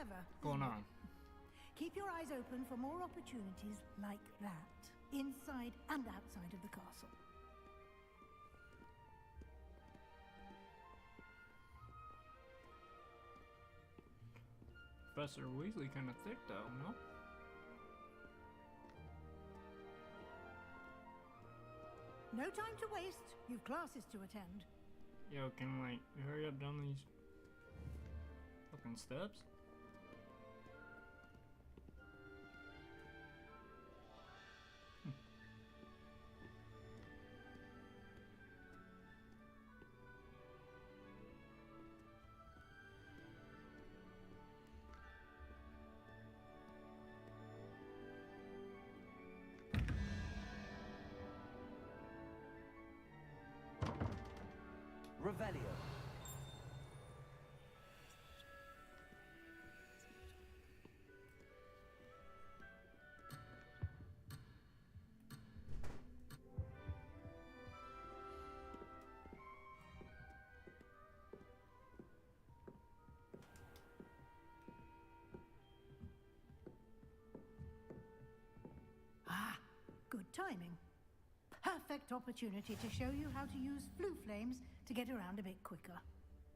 clever. going on? Keep your eyes open for more opportunities like that, inside and outside of the castle. Professor Weasley kind of thick though, no? No time to waste. You've classes to attend. Yo, can like hurry up down these fucking steps? Revelio. Ah, good timing. Perfect opportunity to show you how to use flue flames to get around a bit quicker.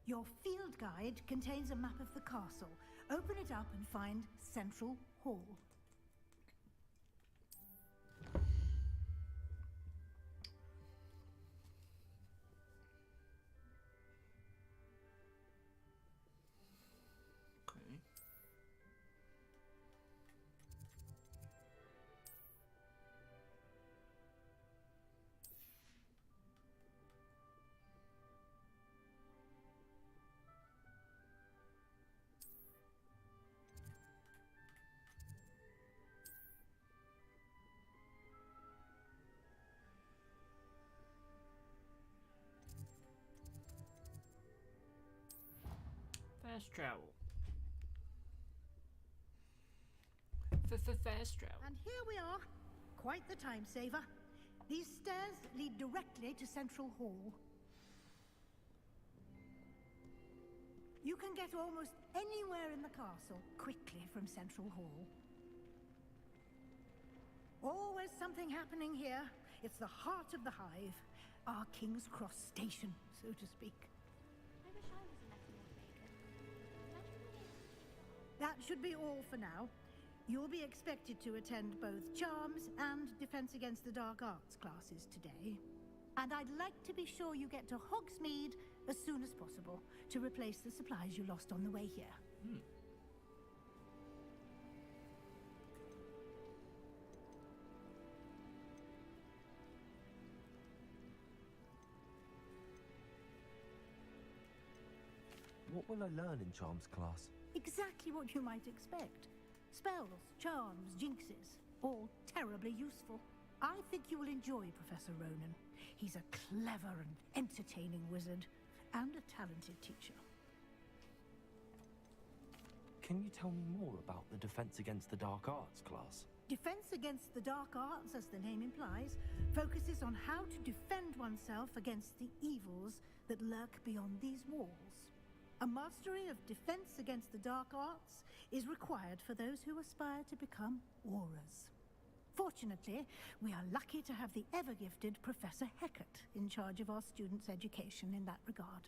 Your field guide contains a map of the castle. Open it up and find Central Hall. Okay. Fast travel. Fast travel. And here we are. Quite the time saver. These stairs lead directly to Central Hall. You can get almost anywhere in the castle quickly from Central Hall. Always something happening here. It's the heart of the hive. Our King's Cross station, so to speak. I wish I was a Metaport Baker. That should be all for now. You'll be expected to attend both Charms and Defense Against the Dark Arts classes today. And I'd like to be sure you get to Hogsmeade as soon as possible to replace the supplies you lost on the way here. What will I learn in Charms class? Exactly what you might expect. Spells, charms, jinxes, all terribly useful. I think you will enjoy Professor Ronan. He's a clever and entertaining wizard, and a talented teacher. Can you tell me more about the Defense Against the Dark Arts class? Defense Against the Dark Arts, as the name implies, focuses on how to defend oneself against the evils that lurk beyond these walls. A mastery of Defense Against the Dark Arts is required for those who aspire to become Aurors. Fortunately, we are lucky to have the ever-gifted Professor Hecat in charge of our students' education in that regard.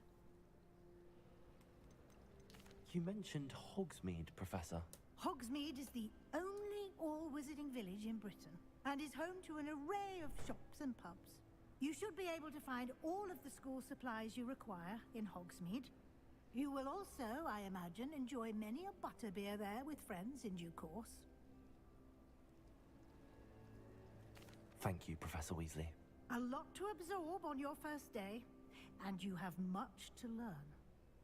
You mentioned Hogsmeade, Professor. Hogsmeade is the only all-wizarding village in Britain, and is home to an array of shops and pubs. You should be able to find all of the school supplies you require in Hogsmeade. You will also, I imagine, enjoy many a butterbeer there with friends in due course. Thank you, Professor Weasley. A lot to absorb on your first day, and you have much to learn.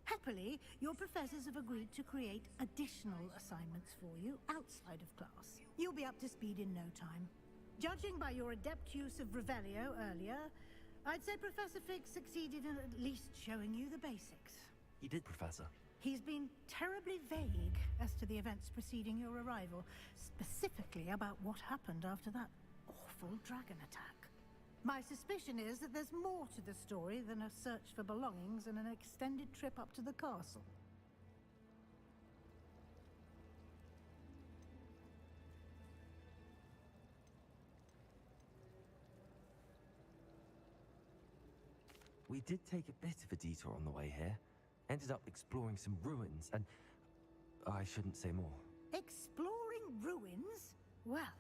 Happily, your professors have agreed to create additional assignments for you outside of class. You'll be up to speed in no time. Judging by your adept use of Revelio earlier, I'd say Professor Fig succeeded in at least showing you the basics. He did, Professor. He's been terribly vague as to the events preceding your arrival, specifically about what happened after that awful dragon attack. My suspicion is that there's more to the story than a search for belongings and an extended trip up to the castle. we did take a bit of a detour on the way here. Ended up exploring some ruins, and I shouldn't say more. Exploring ruins? Well,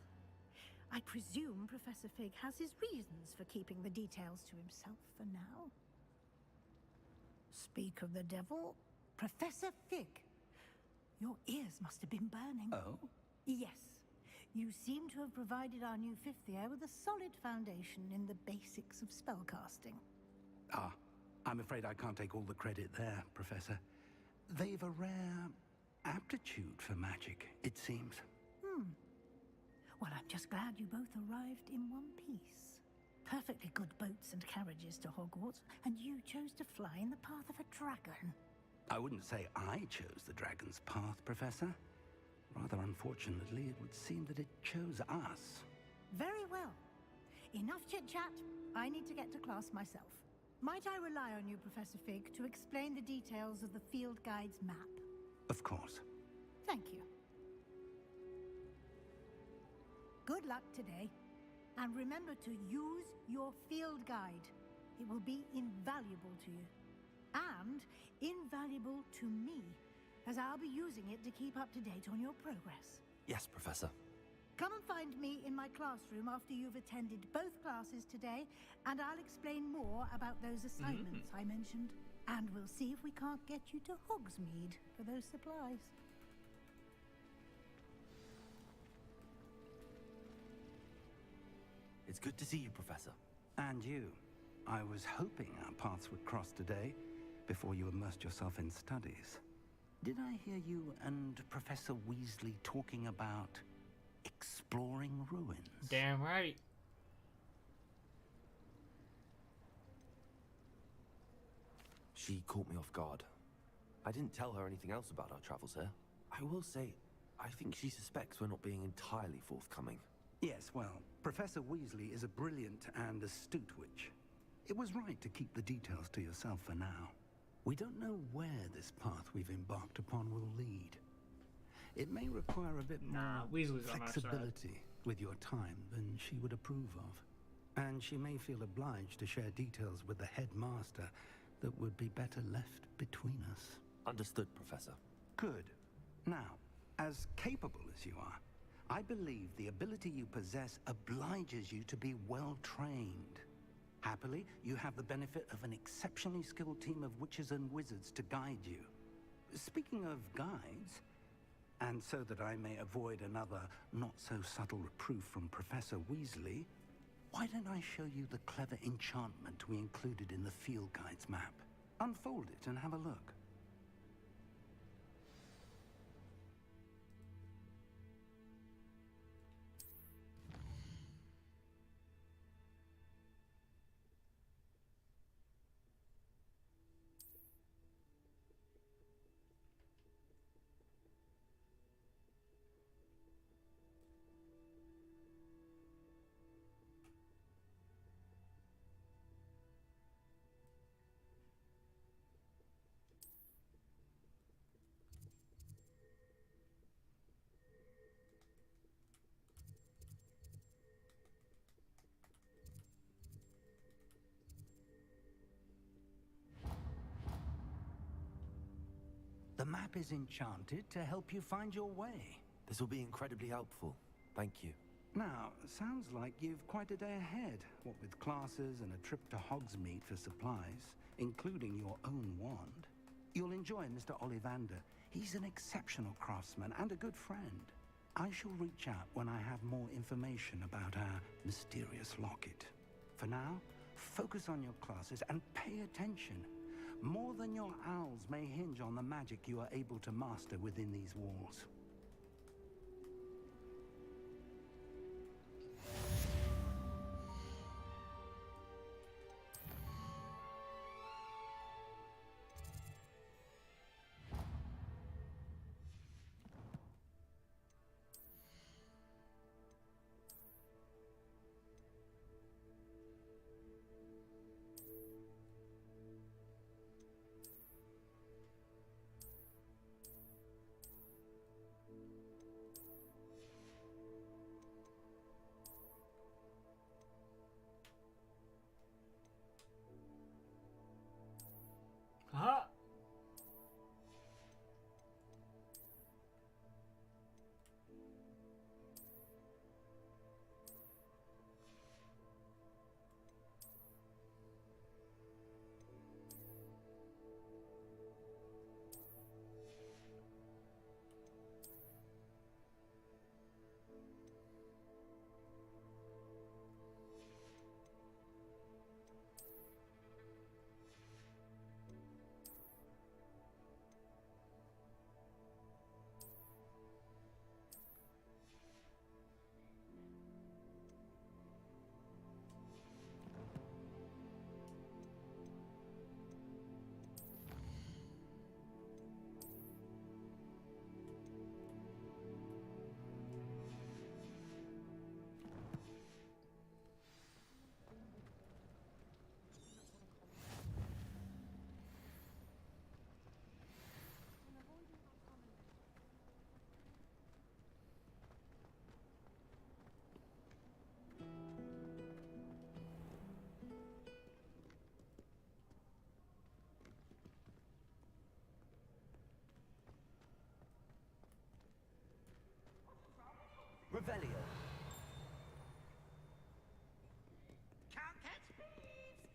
I presume Professor Fig has his reasons for keeping the details to himself for now. Speak of the devil, Professor Fig. Your ears must have been burning. Oh? Yes. You seem to have provided our new fifth year with a solid foundation in the basics of spellcasting. Ah, I'm afraid I can't take all the credit there, Professor. They've a rare aptitude for magic, it seems. Well, I'm just glad you both arrived in one piece. Perfectly good boats and carriages to Hogwarts, and you chose to fly in the path of a dragon. I wouldn't say I chose the dragon's path, Professor. Rather unfortunately, it would seem that it chose us. Very well. Enough chit-chat. I need to get to class myself. Might I rely on you, Professor Fig, to explain the details of the field guide's map? Of course. Thank you. Good luck today. And remember to use your field guide. It will be invaluable to you. And invaluable to me, as I'll be using it to keep up to date on your progress. Yes, Professor. Come and find me in my classroom after you've attended both classes today, and I'll explain more about those assignments I mentioned. And we'll see if we can't get you to Hogsmeade for those supplies. It's good to see you, Professor. And you. I was hoping our paths would cross today, before you immersed yourself in studies. Did I hear you and Professor Weasley talking about exploring ruins? Damn right. She caught me off guard. I didn't tell her anything else about our travels here. I will say, I think she suspects we're not being entirely forthcoming. Yes, well, Professor Weasley is a brilliant and astute witch. It was right to keep the details to yourself for now. We don't know where this path we've embarked upon will lead. It may require a bit more Weasley's on our side. flexibility with your time than she would approve of. And she may feel obliged to share details with the headmaster that would be better left between us. Understood, Professor. Good. Now, as capable as you are, I believe the ability you possess obliges you to be well trained. Happily, you have the benefit of an exceptionally skilled team of witches and wizards to guide you. Speaking of guides, and so that I may avoid another not-so-subtle reproof from Professor Weasley, why don't I show you the clever enchantment we included in the field guide's map? Unfold it and have a look. The map is enchanted to help you find your way. This will be incredibly helpful. Thank you. Now, sounds like you've quite a day ahead, what with classes and a trip to Hogsmeade for supplies, including your own wand. You'll enjoy Mr. Ollivander. He's an exceptional craftsman and a good friend. I shall reach out when I have more information about our mysterious locket. For now, focus on your classes and pay attention. More than your owls may hinge on the magic you are able to master within these walls. Revelio. Countess, please!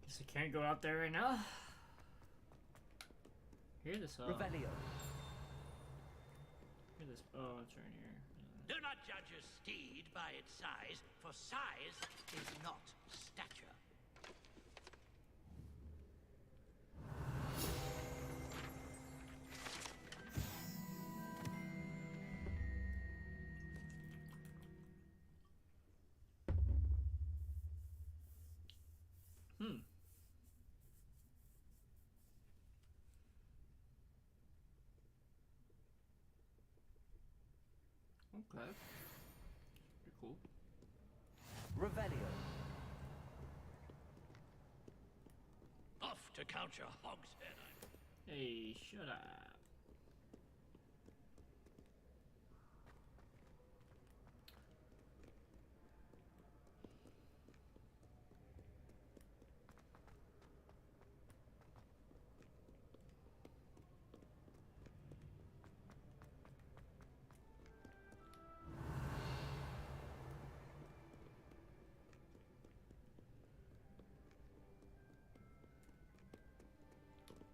Guess I can't go out there right now. Hear this Revelio. Hear this. Oh, it's right here. Do not judge a steed by its size, for size is not stature. Hmm. Okay. Pretty cool. Revelio. Off to count your hogshead. Hey, shut up.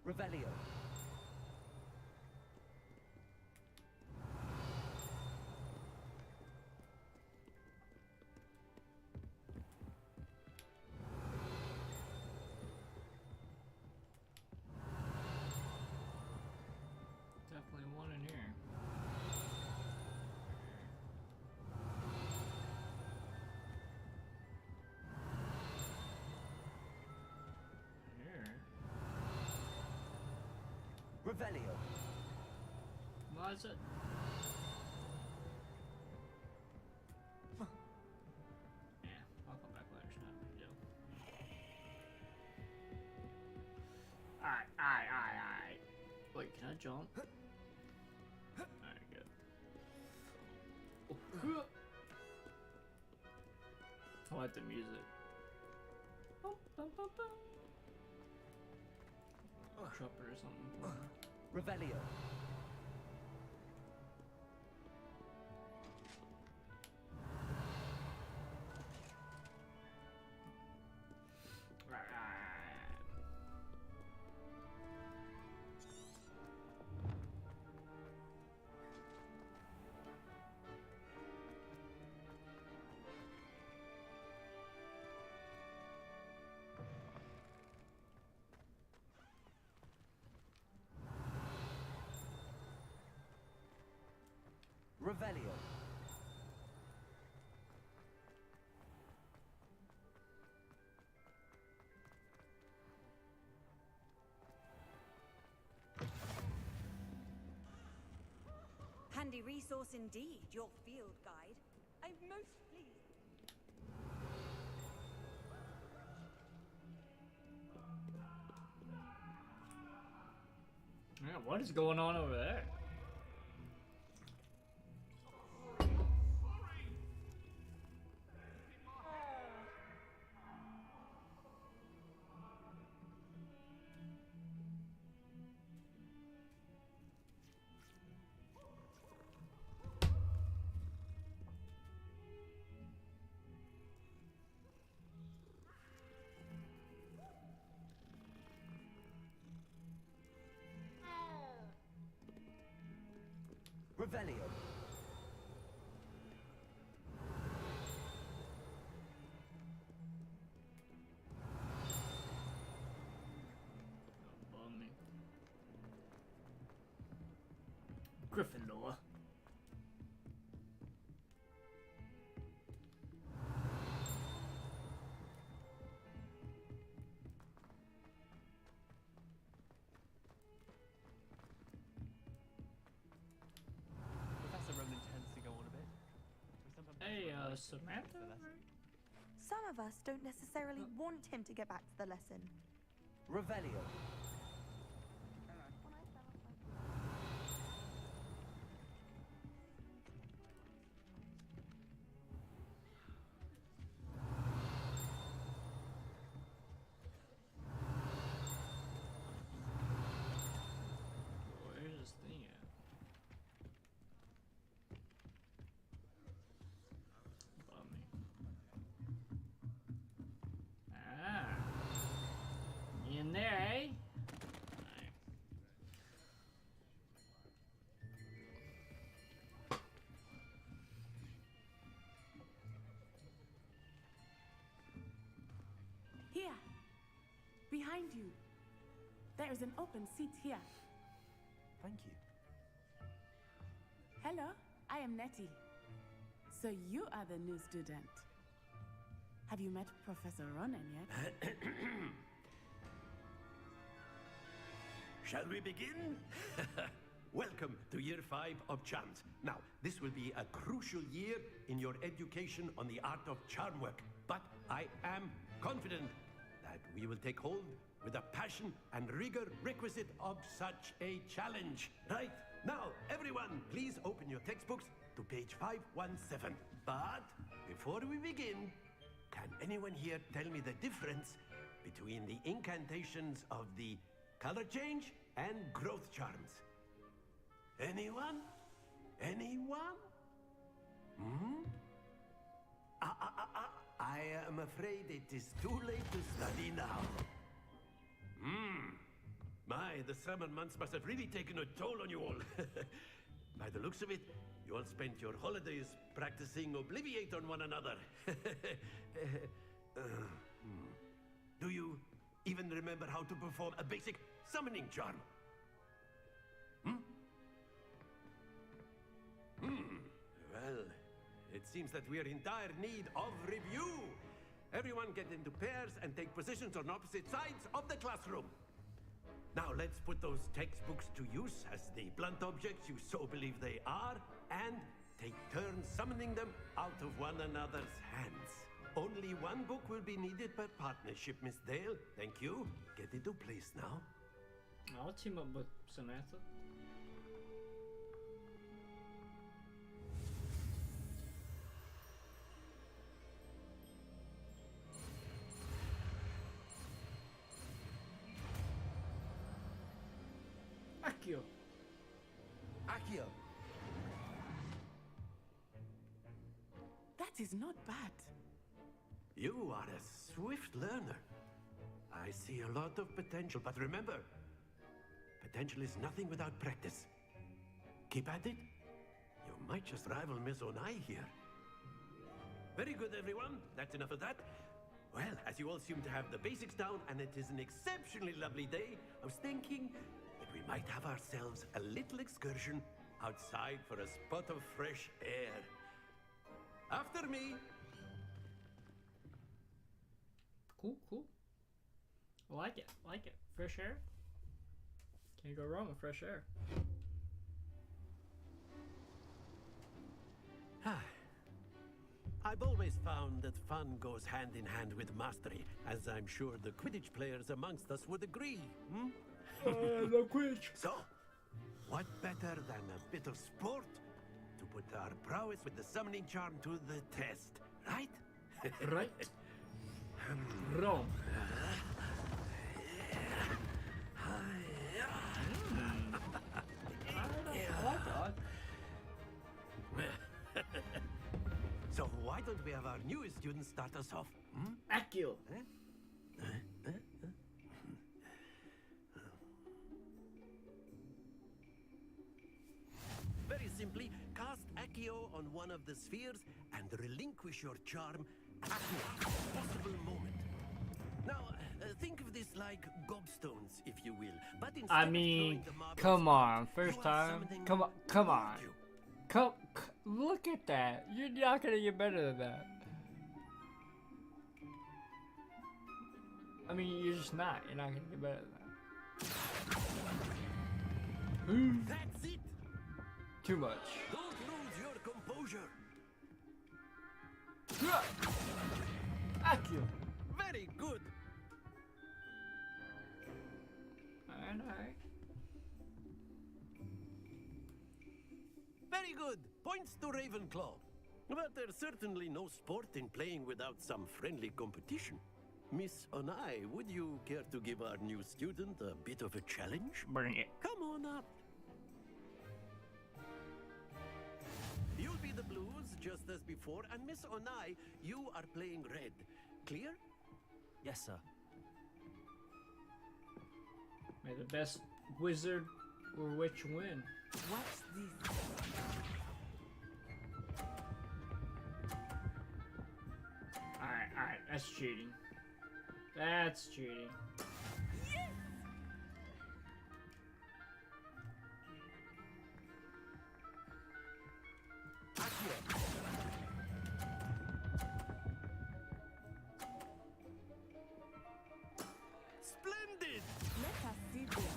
Revelio. Definitely one in here. Here. Revelio. Why is it? Yeah, I'll come back later. It's not a big deal. Alright. Wait, can I jump? Alright, good. I like the music. Trumper or something. Revelio. Revelio. Handy resource indeed, your field guide. I'm most pleased. Yeah, what is going on over there? Revelio. Bum me. Gryffindor. Professor Roman tends to go on a bit. So we sometimes Hey, have to, like, Samantha? the lesson. Right? Some of us don't necessarily want him to get back to the lesson. Revelio. Where's this thing at? Above me. Ah. You in there, eh? Alright. Here. Behind you. There is an open seat here. Thank you. Hello, I am Nettie. So you are the new student. Have you met Professor Ronan yet? Shall we begin? Welcome to year 5 of charms. Now, this will be a crucial year in your education on the art of charm work. But I am confident that we will take hold with the passion and rigor requisite of such a challenge. Right? Now, everyone, please open your textbooks to page 517. But before we begin, can anyone here tell me the difference between the incantations of the color change and growth charms? Anyone? Anyone? Hmm? I am afraid it is too late to study now. My, the summer months must have really taken a toll on you all. By the looks of it, you all spent your holidays practicing Obliviate on one another. Do you even remember how to perform a basic summoning charm? Well, it seems that we are in dire need of review. Everyone get into pairs and take positions on opposite sides of the classroom. Now let's put those textbooks to use as the blunt objects you so believe they are, and take turns summoning them out of one another's hands. Only one book will be needed per partnership, Miss Dale. Thank you. Get into place now. I'll team up with Samantha. Accio. Accio. That is not bad. You are a swift learner. I see a lot of potential, but remember, potential is nothing without practice. Keep at it. You might just rival Miss Onai here. Very good, everyone. That's enough of that. Well, as you all seem to have the basics down, and it is an exceptionally lovely day, I was thinking that we might have ourselves a little excursion outside for a spot of fresh air. After me. Cool, cool. I like it, like it. Fresh air. Can't go wrong with fresh air. I've always found that fun goes hand in hand with mastery, as I'm sure the Quidditch players amongst us would agree. The Quidditch. So, what better than a bit of sport to put our prowess with the summoning charm to the test, right? Right. Wrong. So why don't we have our newest student start us off? Accio. Very simply, cast Accio on one of the spheres and relinquish your charm at a possible moment. Now, think of this like gobstones, if you will. But instead I of mean, throwing the marbles, come on, first you are time. summoning Come on. toward you. Look at that. You're not gonna get better than that. I mean, you're just not. You're not gonna get better than that. That's it. Too much. Don't lose your composure. Akio. Very good. Alright. Very good. Points to Ravenclaw. But there's certainly no sport in playing without some friendly competition. Miss Onai, would you care to give our new student a bit of a challenge? Bring it. Come on up. You'll be the blues just as before, and Miss Onai, you are playing red. Clear? Yes, sir. May the best wizard or witch win. What's this? Alright, that's cheating. That's cheating. Splendid! Let us see this.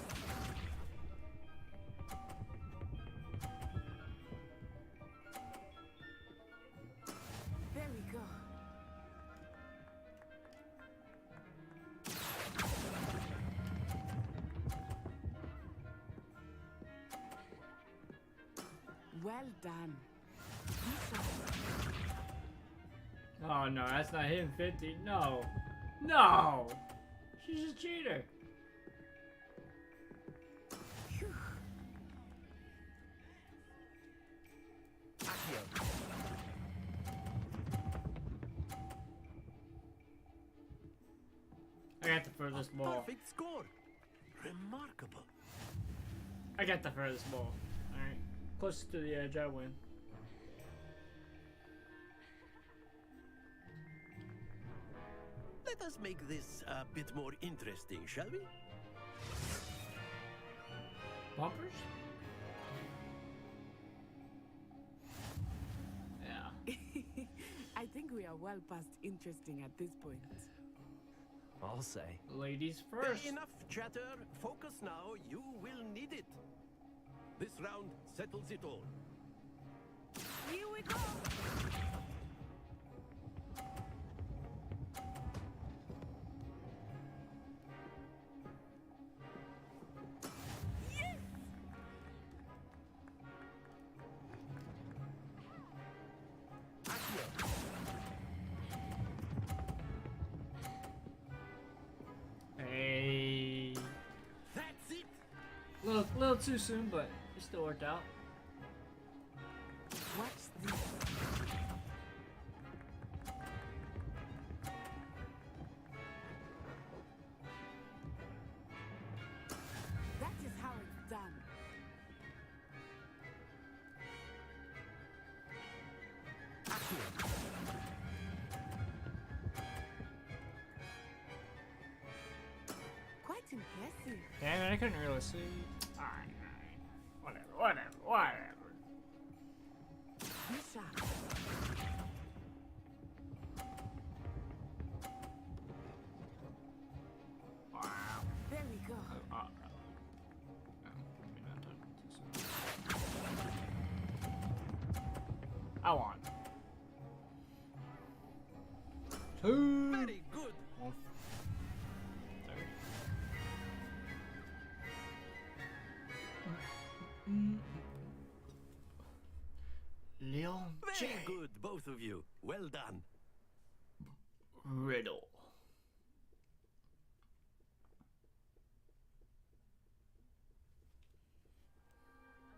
There we go. Well done. Oh no, that's not him 50. No. No! She's a cheater. Accio. I got the furthest ball. Perfect score. Remarkable. I got the furthest ball. Alright. Closest to the edge, I win. Let us make this a bit more interesting, shall we? Bumpers? Yeah. I think we are well past interesting at this point. I'll say. Ladies first. Enough chatter. Focus now. You will need it. This round settles it all. Here we go! Hey. That's it. Little too soon, but it still worked out. What's this? That is how it's done. Quite impressive. Damn it, I couldn't really see. Alright. Whatever. Misha. Wow. There we go. I won. Two. Very good. One. Leon J. Very good, both of you. Well done. Riddle.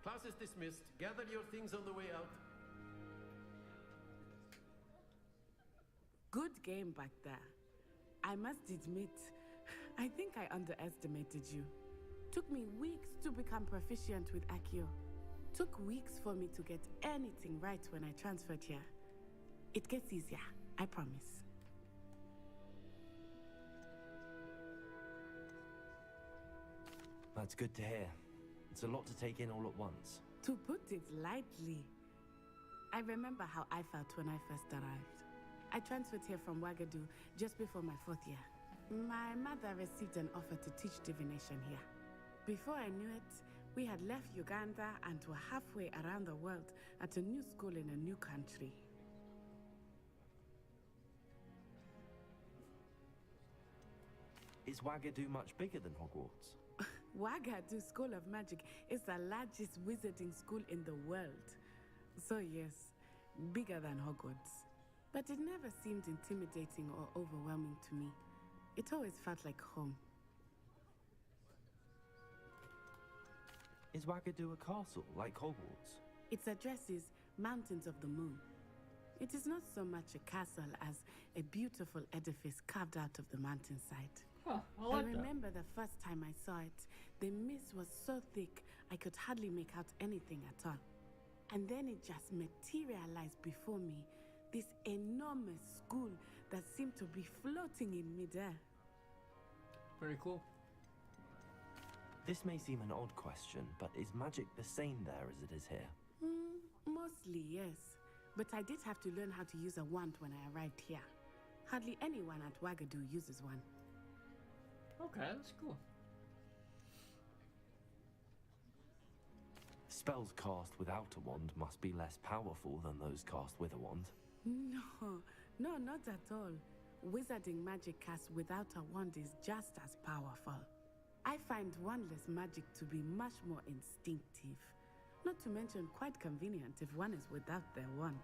Class is dismissed. Gather your things on the way out. Good game back there. I must admit, I think I underestimated you. Took me weeks to become proficient with Accio. Took weeks for me to get anything right when I transferred here. It gets easier, I promise. That's good to hear. It's a lot to take in all at once. To put it lightly, I remember how I felt when I first arrived. I transferred here from Wagadu just before my 4th year. My mother received an offer to teach divination here. Before I knew it, we had left Uganda and were halfway around the world at a new school in a new country. Is Wagadu much bigger than Hogwarts? Wagadu School of Magic is the largest wizarding school in the world. So yes, bigger than Hogwarts. But it never seemed intimidating or overwhelming to me. It always felt like home. Is Wagadu a castle, like Hogwarts? Its address is Mountains of the Moon. It is not so much a castle as a beautiful edifice carved out of the mountainside. Huh, I remember the first time I saw it, the mist was so thick I could hardly make out anything at all. And then it just materialized before me, this enormous school that seemed to be floating in midair. Very cool. This may seem an odd question, but is magic the same there as it is here? Mostly, yes. But I did have to learn how to use a wand when I arrived here. Hardly anyone at Wagadu uses one. Okay, that's cool. Spells cast without a wand must be less powerful than those cast with a wand. No, not at all. Wizarding magic cast without a wand is just as powerful. I find wandless magic to be much more instinctive. Not to mention quite convenient if one is without their wand.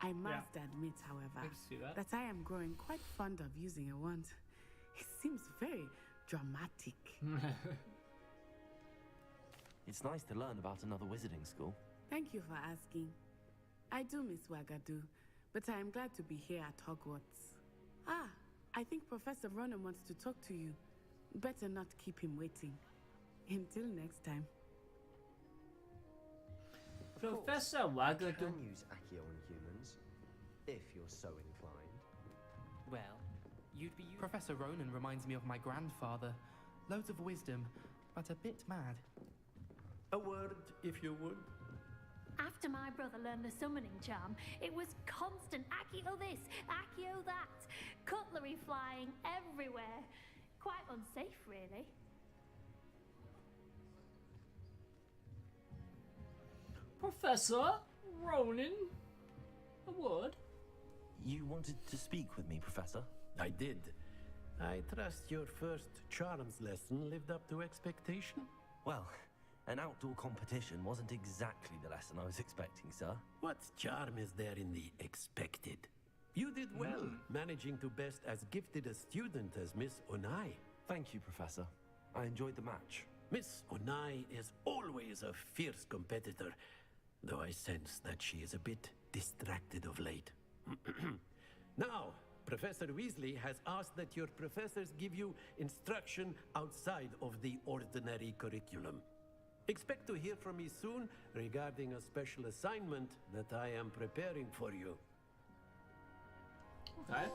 I must admit, however, I can see that I am growing quite fond of using a wand. It seems very dramatic. It's nice to learn about another wizarding school. Thank you for asking. I do miss Wagadu, but I am glad to be here at Hogwarts. Ah, I think Professor Ronan wants to talk to you. Better not keep him waiting. Until next time. Professor Wagadu. Can use Accio on humans, if you're so inclined. Well, you'd be using... Professor Ronan reminds me of my grandfather. Loads of wisdom, but a bit mad. A word, if you would. After my brother learned the summoning charm, it was constant Accio this, Accio that. Cutlery flying everywhere. Quite unsafe, really. Professor Ronan, a word? You wanted to speak with me, Professor? I did. I trust your first charms lesson lived up to expectation? Well, an outdoor competition wasn't exactly the lesson I was expecting, sir. What charm is there in the expected? You did well, managing to best as gifted a student as Miss Onai. Thank you, Professor. I enjoyed the match. Miss Onai is always a fierce competitor, though I sense that she is a bit distracted of late. Now, Professor Weasley has asked that your professors give you instruction outside of the ordinary curriculum. Expect to hear from me soon regarding a special assignment that I am preparing for you. Okay.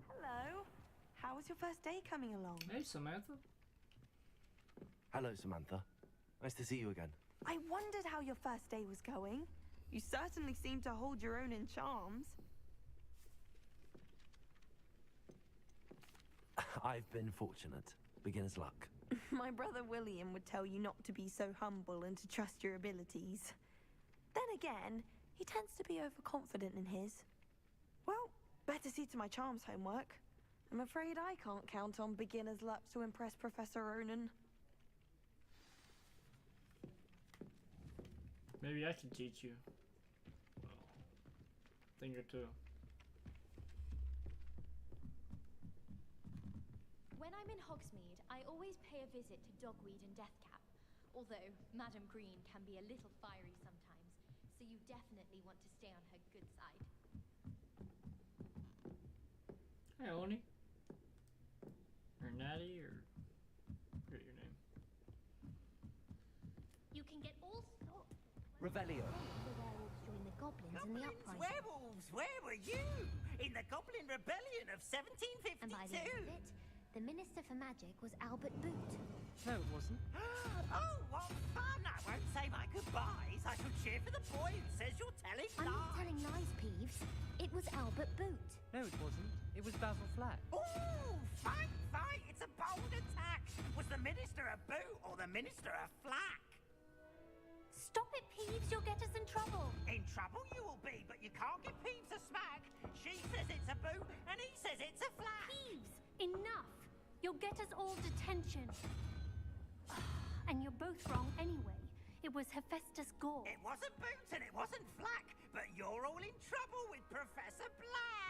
Hello. How was your first day coming along? Hey, Samantha. Hello, Samantha. Nice to see you again. I wondered how your first day was going. You certainly seem to hold your own in charms. I've been fortunate. Beginner's luck. My brother William would tell you not to be so humble and to trust your abilities. Then again, he tends to be overconfident in his. Well, better see to my charms homework. I'm afraid I can't count on beginner's luck to impress Professor Ronan. Maybe I can teach you a thing or two. When I'm in Hogsmeade, I always pay a visit to Dogweed and Deathcap. Although Madame Green can be a little fiery sometimes, so you definitely want to stay on her good side. Hey, Oni. Or Natty, or forget your name. You can get all sorts. Revelio. The werewolves join the goblins in the uprising. Werewolves, where were you? In the Goblin Rebellion of 1752? And by the end of it, the Minister for Magic was Albert Boot. No, it wasn't. Oh, what fun! I won't say my goodbyes. I shall cheer for the boy who says you're telling I'm lies. not telling lies, Peeves. It was Albert Boot. No, it wasn't. It was Basil Flack. Ooh, fight! It's a bold attack. Was the Minister a boot or the Minister a flack? Stop it, Peeves. You'll get us in trouble. In trouble you will be, but you can't give Peeves a smack. She says it's a boot, and he says it's a flat. Peeves, enough. You'll get us all detention. And you're both wrong anyway. It was Hephaestus Gore. It wasn't boots and it wasn't flack, but you're all in trouble with Professor Black.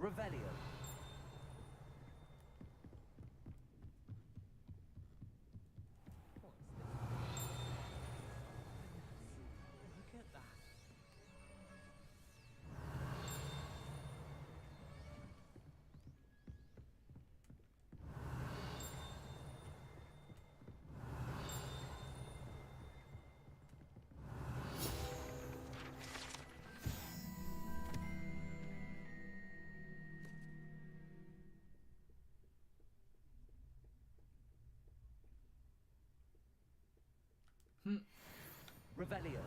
Revelio. Look at that. Revelio.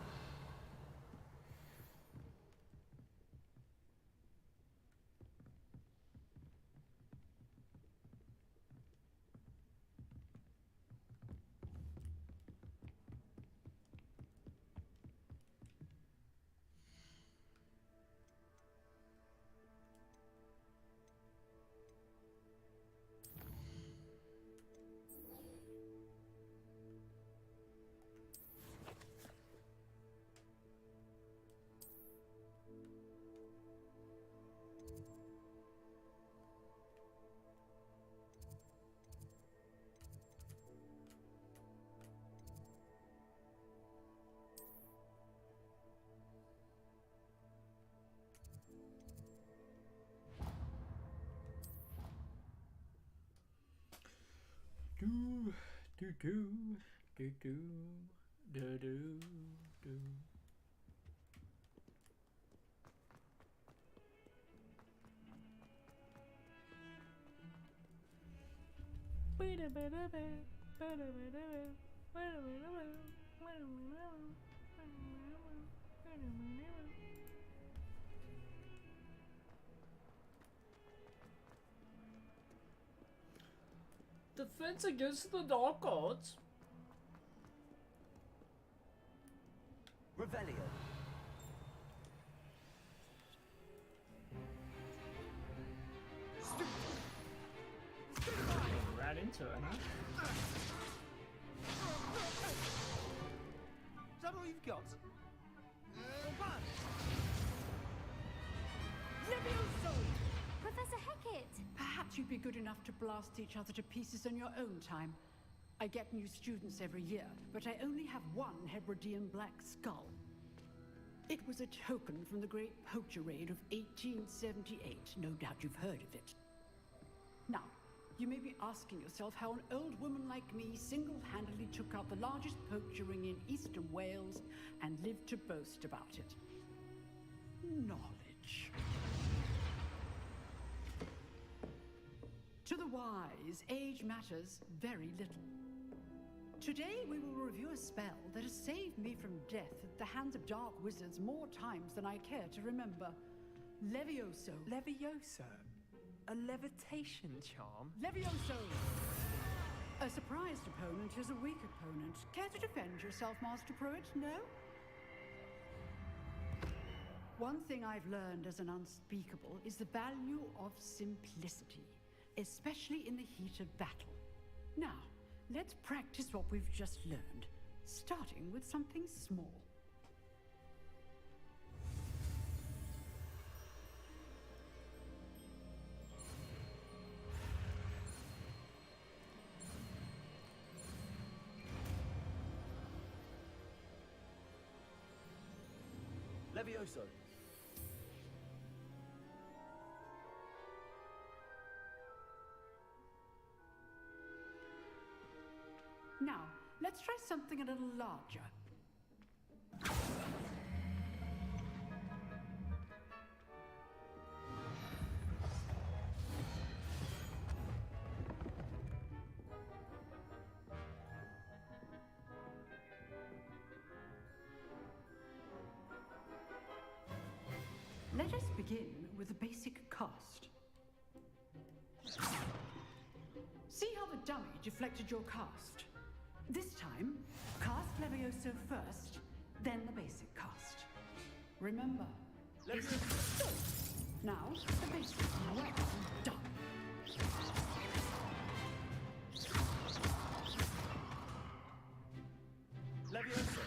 Defense against the dark arts. Revelio. Right into it, huh? Is that all you've got? Professor Hecat! Perhaps you'd be good enough to blast each other to pieces on your own time. I get new students every year, but I only have one Hebridean black skull. It was a token from the Great Poacher Raid of 1878. No doubt you've heard of it. Now, you may be asking yourself how an old woman like me single-handedly took out the largest poacher ring in eastern Wales and lived to boast about it. Knowledge. To the wise, age matters very little. Today we will review a spell that has saved me from death at the hands of dark wizards more times than I care to remember. Levioso. Levioso? A levitation charm? Levioso! A surprised opponent is a weak opponent. Care to defend yourself, Master Pruitt? No? One thing I've learned as an unspeakable is the value of simplicity, especially in the heat of battle. Now, let's practice what we've just learned, starting with something small. Levioso. Now, let's try something a little larger. See how the dummy deflected your cast? This time, cast Levioso first, then the basic cast. Remember, basic good. Now, the basic well done. Levioso.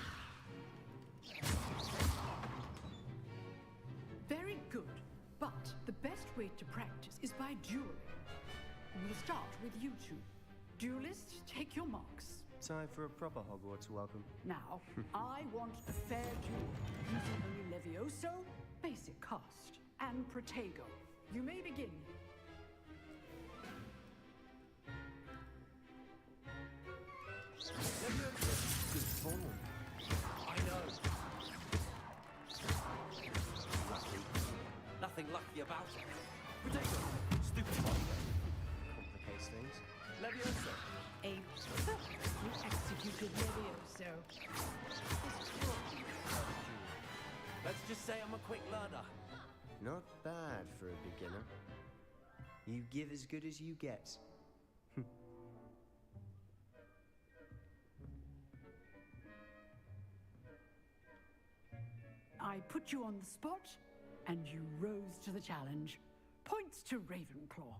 Very good, but the best way to practice is by dueling. We'll start with you two. Duelists, take your marks. Time for a proper Hogwarts welcome. Now, I want a fair duel using only Levioso, basic cast, and Protego. You may begin. Levioso. Good form. I know. Lucky. Nothing lucky about it. Potato. Stupid body. Complicates things. Levioso. A perfectly executed Levioso. Let's just say I'm a quick learner. Not bad for a beginner. You give as good as you get. I put you on the spot, and you rose to the challenge. Points to Ravenclaw.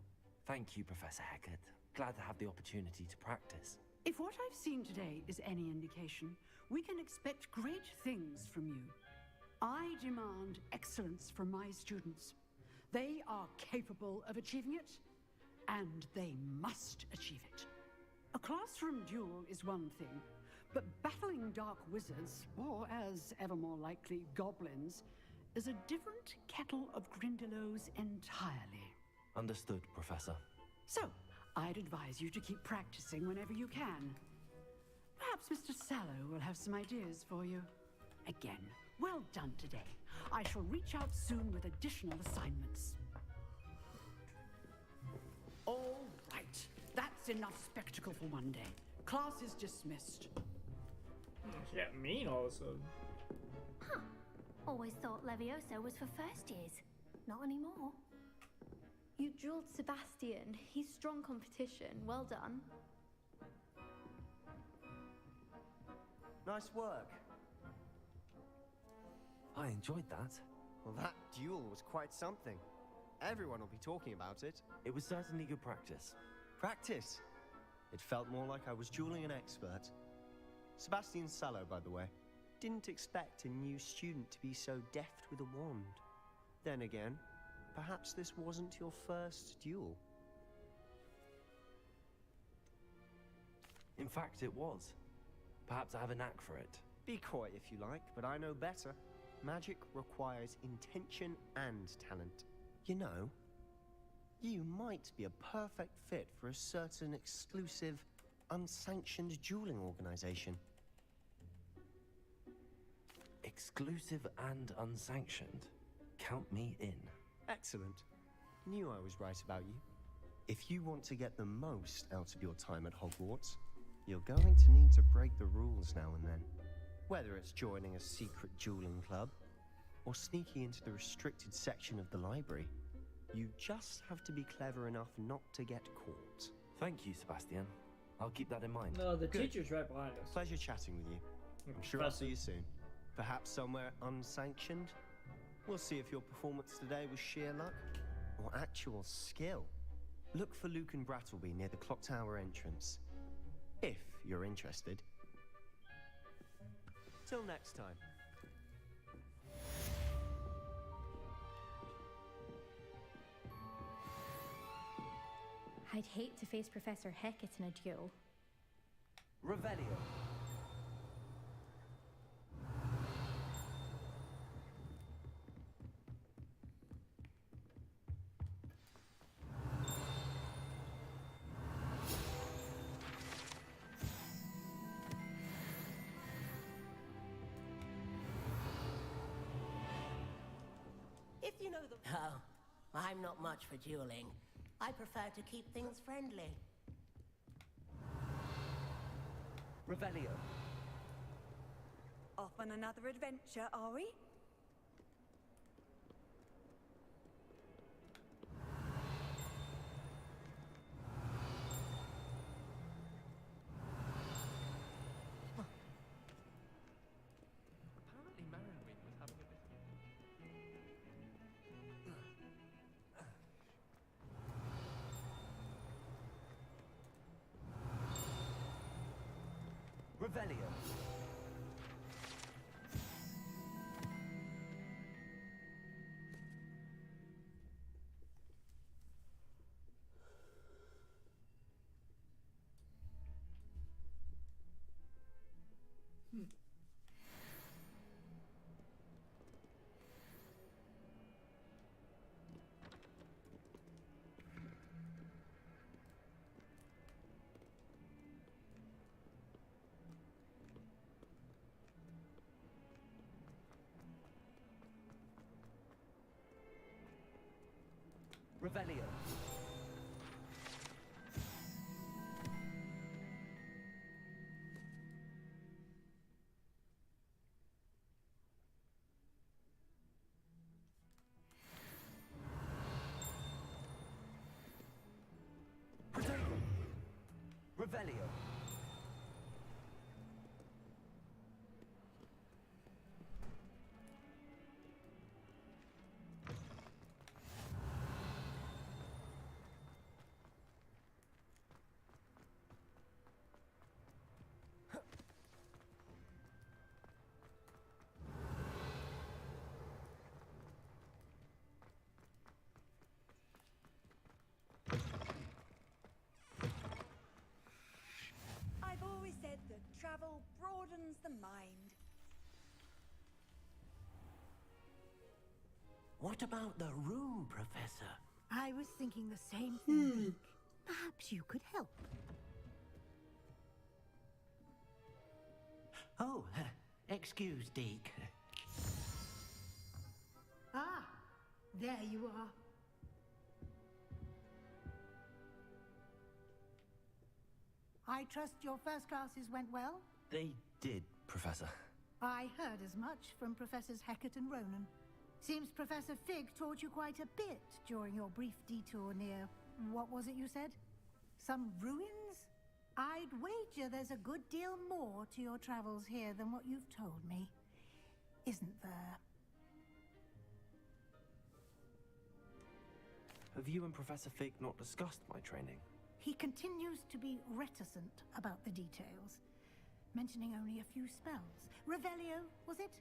Thank you, Professor Hecat. Glad to have the opportunity to practice. If what I've seen today is any indication, we can expect great things from you. I demand excellence from my students. They are capable of achieving it, and they must achieve it. A classroom duel is one thing, but battling dark wizards, or as ever more likely, goblins, is a different kettle of Grindylows entirely. Understood, Professor. So, I'd advise you to keep practicing whenever you can. Perhaps Mr. Sallow will have some ideas for you. Again, well done today. I shall reach out soon with additional assignments. All right. That's enough spectacle for one day. Class is dismissed. She got mean all of a sudden. Huh. Always thought Levioso was for first years. Not anymore. You drilled Sebastian. He's strong competition. Well done. Nice work. I enjoyed that. Well, that duel was quite something. Everyone will be talking about it. It was certainly good practice. Practice? It felt more like I was dueling an expert. Sebastian Sallow, by the way. Didn't expect a new student to be so deft with a wand. Then again, perhaps this wasn't your first duel. In fact, it was. Perhaps I have a knack for it. Be coy if you like, but I know better. Magic requires intention and talent. You know, you might be a perfect fit for a certain exclusive, unsanctioned dueling organization. Exclusive and unsanctioned? Count me in. Excellent. Knew I was right about you. If you want to get the most out of your time at Hogwarts, you're going to need to break the rules now and then. Whether it's joining a secret dueling club, or sneaking into the restricted section of the library, you just have to be clever enough not to get caught. Thank you, Sebastian. I'll keep that in mind. No, the Good. teacher's right behind us. Pleasure chatting with you. I'm sure I'll see you soon. Perhaps somewhere unsanctioned? We'll see if your performance today was sheer luck or actual skill. Look for Luke and Brattleby near the clock tower entrance. If you're interested. Till next time. I'd hate to face Professor Hecat in a duel. Revelio. If you know the... Oh, I'm not much for dueling. I prefer to keep things friendly. Revelio. Off on another adventure, are we? Revelio. Revelio. Protego. Revelio. I've always said that travel broadens the mind. What about the room, Professor? I was thinking the same thing, Deke. Perhaps you could help. Oh, excuse, Deke. Ah, there you are. I trust your first classes went well? They did, Professor. I heard as much from Professors Hecat and Ronan. Seems Professor Fig taught you quite a bit during your brief detour near... what was it you said? Some ruins? I'd wager there's a good deal more to your travels here than what you've told me. Isn't there? Have you and Professor Fig not discussed my training? He continues to be reticent about the details, mentioning only a few spells. Revelio, was it?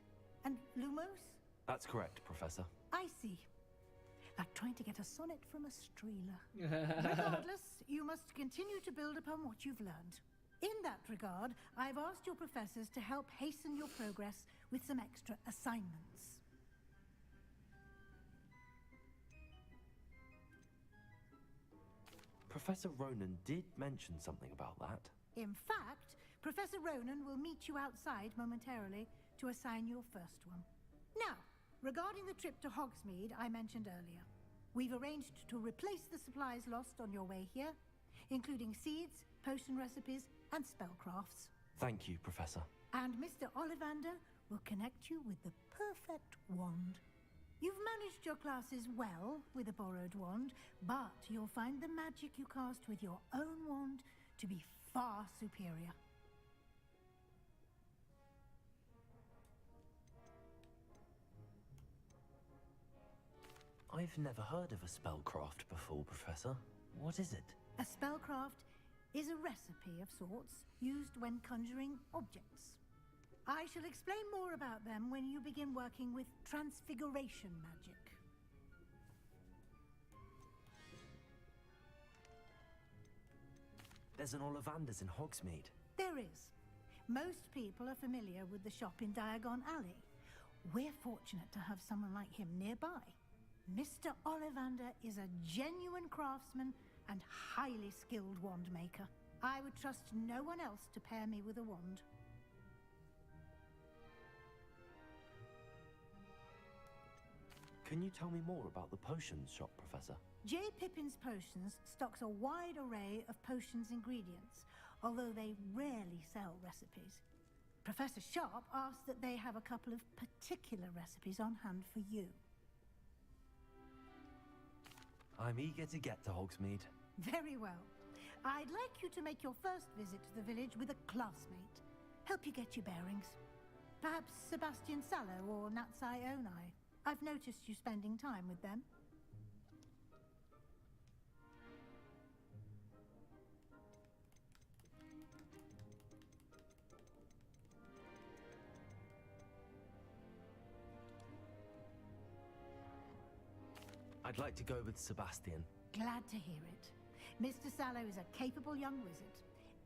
And Lumos? That's correct, Professor. I see. Like trying to get a sonnet from a streeler. Regardless, you must continue to build upon what you've learned. In that regard, I've asked your professors to help hasten your progress with some extra assignments. Professor Ronan did mention something about that. In fact, Professor Ronan will meet you outside momentarily to assign your first one. Now, regarding the trip to Hogsmeade I mentioned earlier, we've arranged to replace the supplies lost on your way here, including seeds, potion recipes, and spellcrafts. Thank you, Professor. And Mr. Ollivander will connect you with the perfect wand. You've managed your classes well with a borrowed wand, but you'll find the magic you cast with your own wand to be far superior. I've never heard of a spellcraft before, Professor. What is it? A spellcraft is a recipe of sorts used when conjuring objects. I shall explain more about them when you begin working with transfiguration magic. There's an Ollivander's in Hogsmeade. There is. Most people are familiar with the shop in Diagon Alley. We're fortunate to have someone like him nearby. Mr. Ollivander is a genuine craftsman and highly skilled wand maker. I would trust no one else to pair me with a wand. Can you tell me more about the potions shop, Professor? J. Pippin's Potions stocks a wide array of potions ingredients, although they rarely sell recipes. Professor Sharp asked that they have a couple of particular recipes on hand for you. I'm eager to get to Hogsmeade. Very well. I'd like you to make your first visit to the village with a classmate. Help you get your bearings. Perhaps Sebastian Sallow or Natsai Onai. I've noticed you spending time with them. I'd like to go with Sebastian. Glad to hear it. Mr. Sallow is a capable young wizard,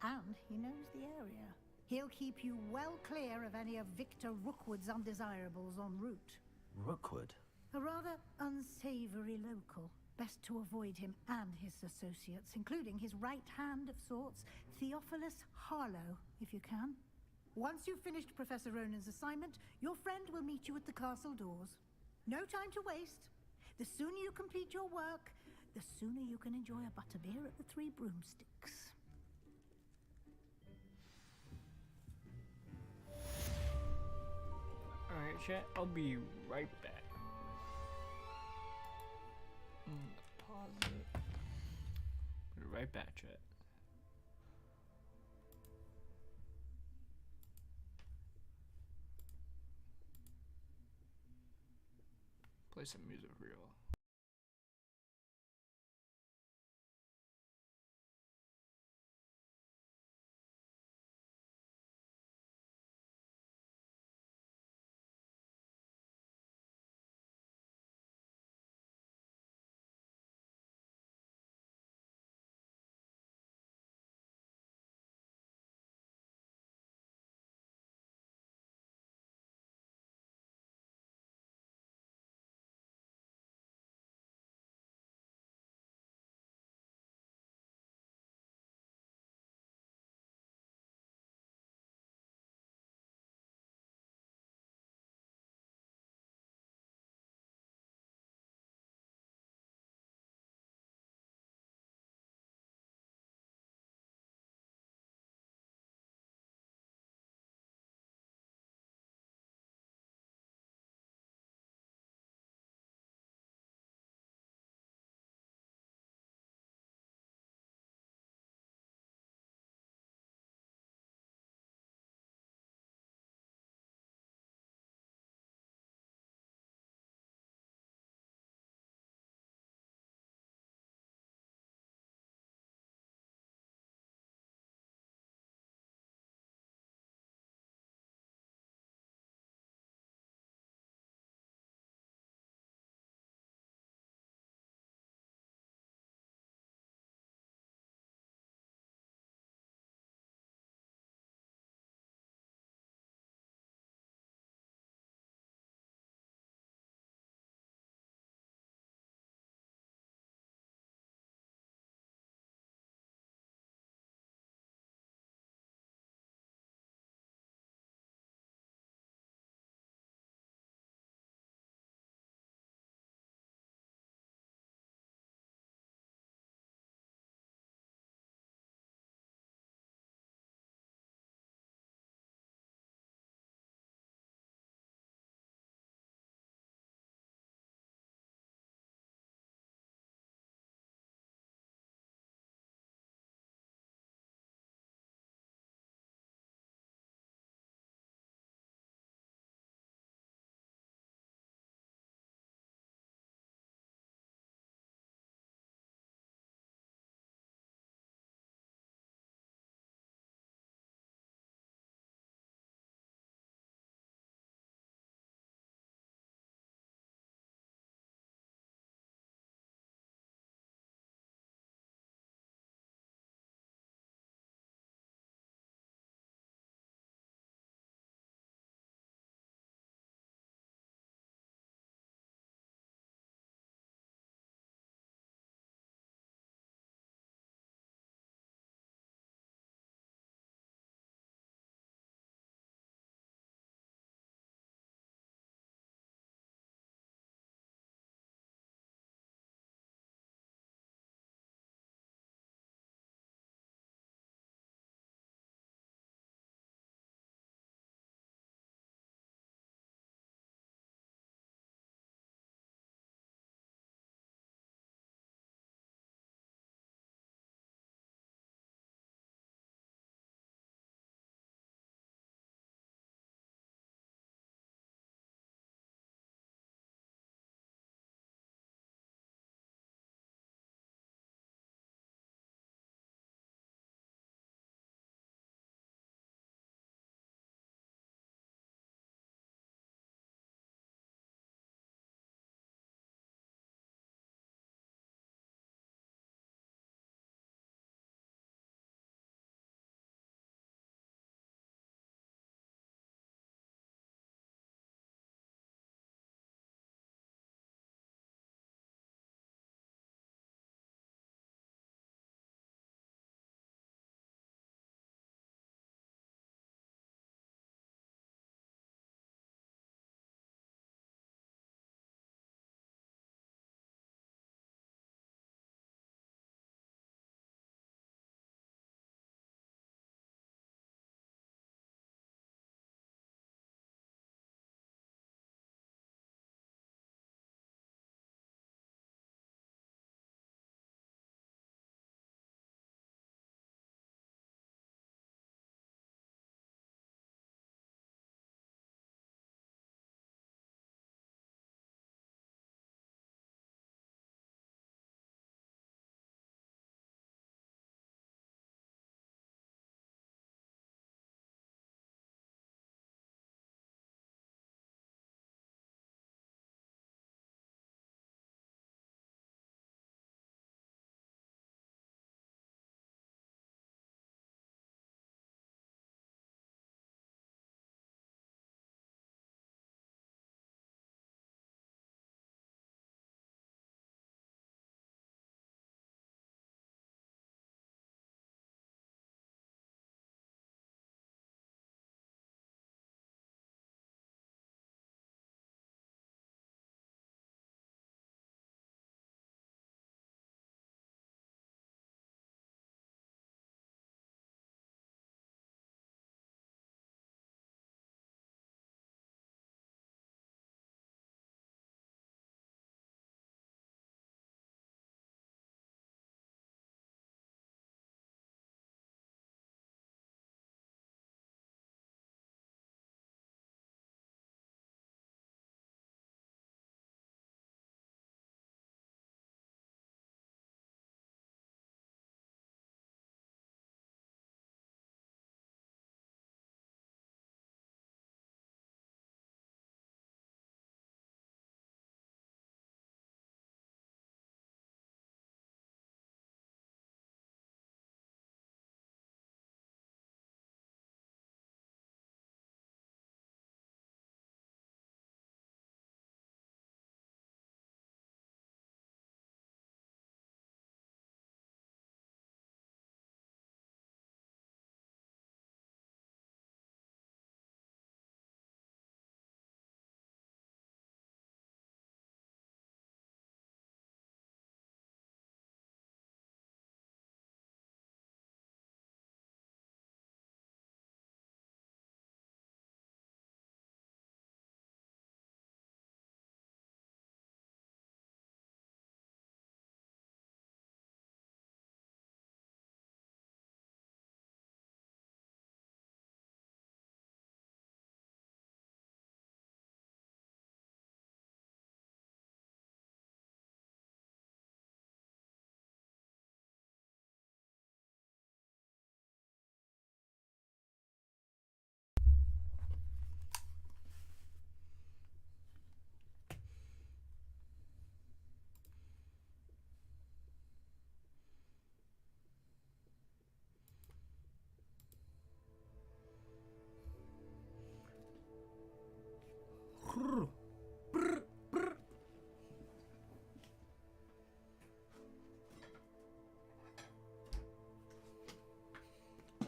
and he knows the area. He'll keep you well clear of any of Victor Rookwood's undesirables en route. Rookwood? A rather unsavory local. Best to avoid him and his associates, including his right hand of sorts, Theophilus Harlow, if you can. Once you've finished Professor Ronan's assignment, your friend will meet you at the castle doors. No time to waste. The sooner you complete your work, the sooner you can enjoy a butterbeer at the Three Broomsticks. Alright, chat, I'll be right back. Pause it. Be right back, chat. Play some music real.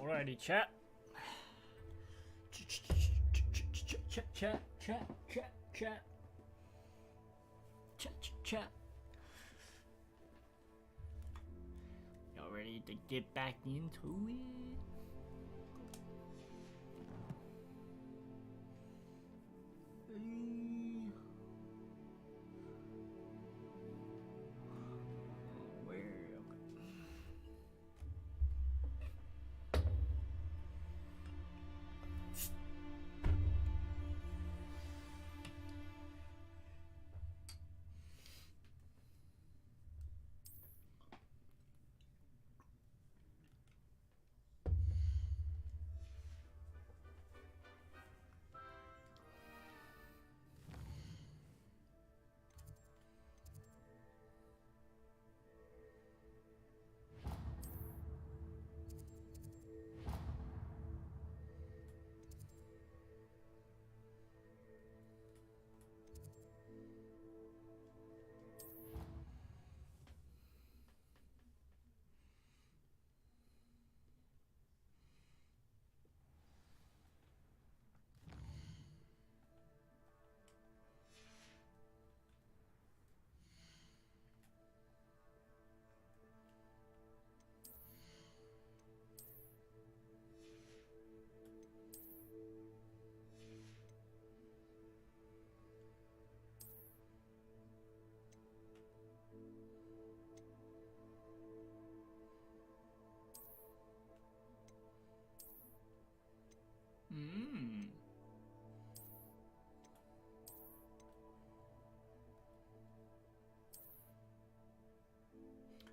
Alrighty, chat. Chat. Y'all ready to get back into it?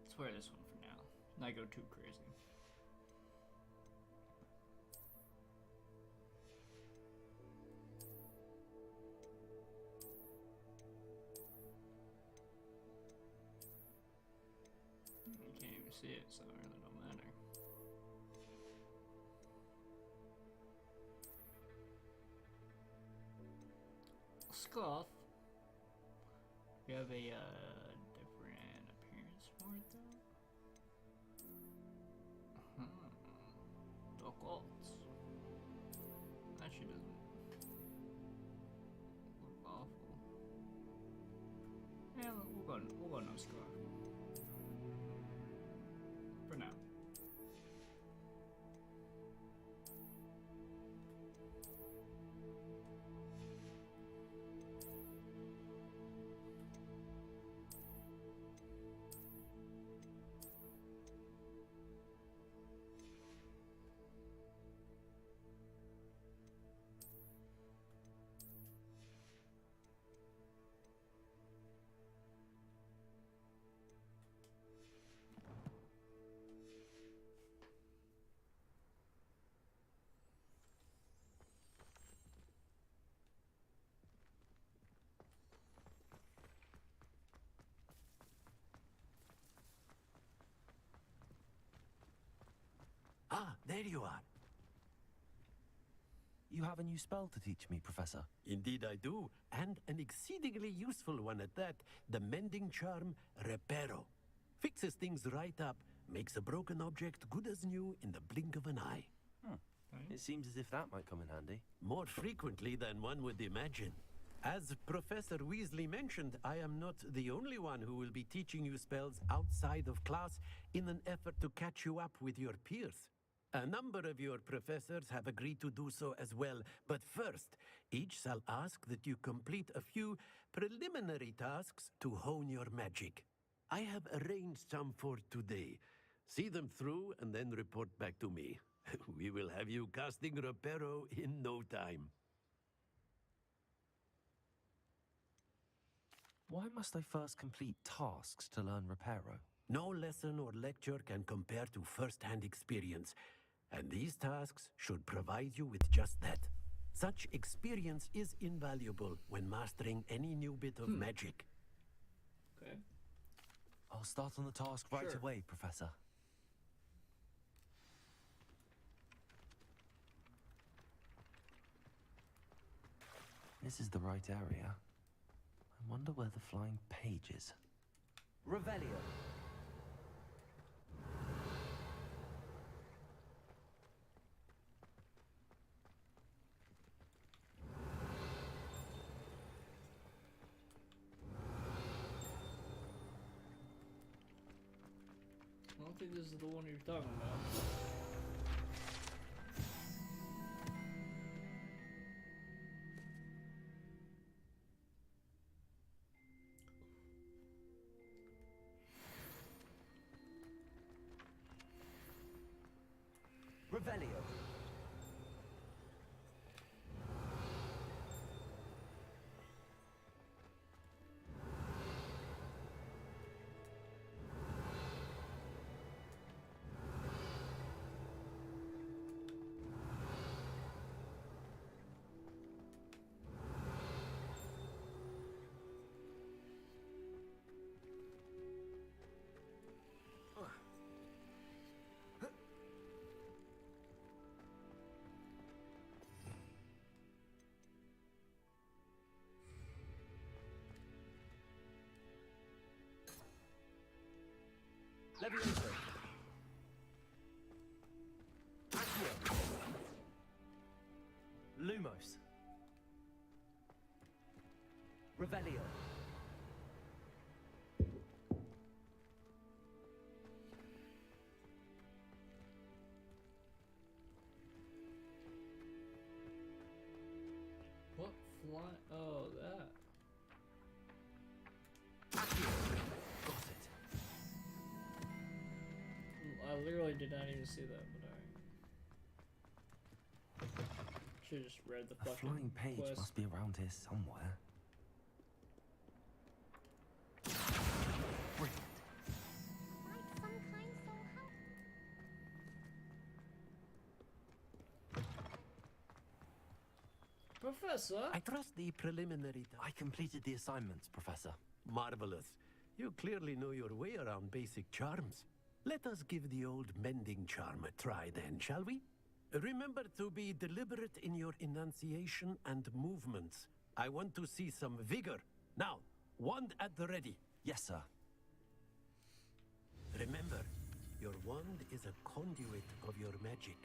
Let's wear this one for now. Not go too crazy. You can't even see it, so it really don't matter. Scarf. We have a different appearance for it though. Hogwarts. Actually doesn't look awful. Yeah, we'll go no scarf. For now. Ah, there you are. You have a new spell to teach me, Professor. Indeed I do, and an exceedingly useful one at that. The mending charm, Reparo. Fixes things right up, makes a broken object good as new in the blink of an eye. It seems as if that might come in handy. More frequently than one would imagine. As Professor Weasley mentioned, I am not the only one who will be teaching you spells outside of class in an effort to catch you up with your peers. A number of your professors have agreed to do so as well, but first, each shall ask that you complete a few preliminary tasks to hone your magic. I have arranged some for today. See them through and then report back to me. We will have you casting Reparo in no time. Why must I first complete tasks to learn Reparo? No lesson or lecture can compare to first-hand experience, and these tasks should provide you with just that. Such experience is invaluable when mastering any new bit of magic. Okay. I'll start on the task right away, Professor. This is the right area. I wonder where the flying page is. Revelio. I don't think this is the one you're talking about. Revelio. Levioso. Accio. Lumos. Revelio. What fly? Oh, that. I literally did not even see that, but I should just read the A fucking flying page quest. must be around here somewhere. Brilliant. Professor? I trust the preliminary. I completed the assignments, Professor. Marvelous. You clearly know your way around basic charms. Let us give the old mending charm a try then, shall we? Remember to be deliberate in your enunciation and movements. I want to see some vigor. Now, wand at the ready. Yes, sir. Remember, your wand is a conduit of your magic.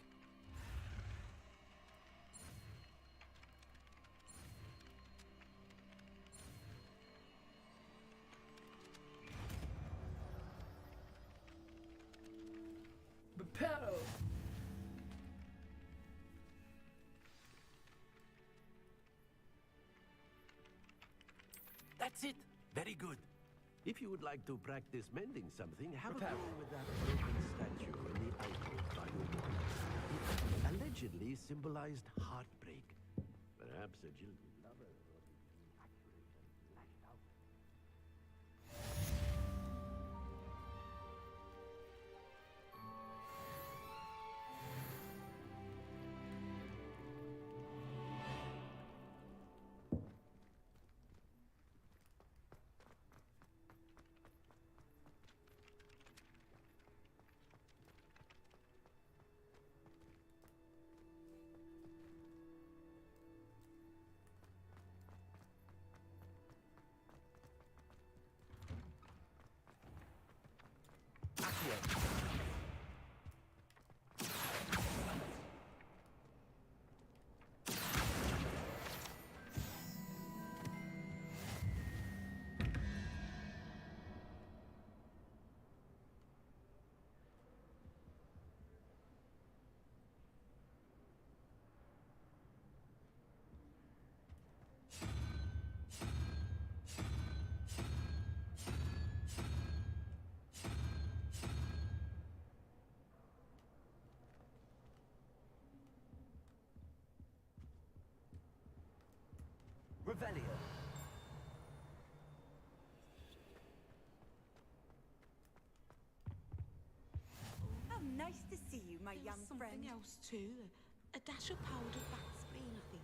Pow! That's it. Very good. If you would like to practice mending something, have a go with that broken statue in the alcove by your wall. It allegedly symbolized heartbreak. Perhaps a jilted lover or infatuated lashed out. Revelio. How nice to see you, my young friend. Something else too. A dash of powdered bat spleen, I think.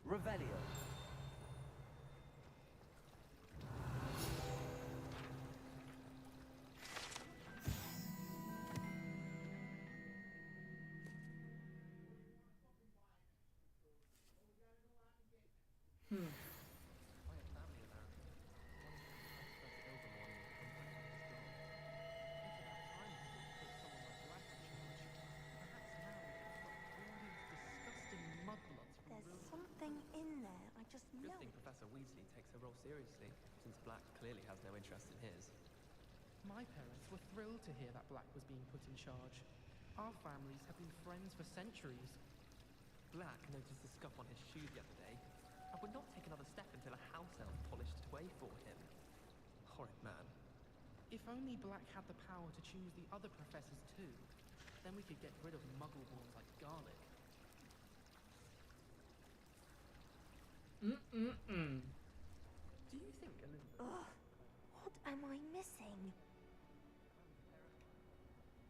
Revelio. Hmm. There's something in there. I just know. Good thing Professor Weasley takes her role seriously, since Black clearly has no interest in his. My parents were thrilled to hear that Black was being put in charge. Our families have been friends for centuries. Black noticed the scuff on his shoe the other day, and would not take another step until a house elf polished it away for him. Horrid man. If only Black had the power to choose the other professors too, then we could get rid of muggleborns like garlic. Do you think Elizabeth... Ugh, what am I missing?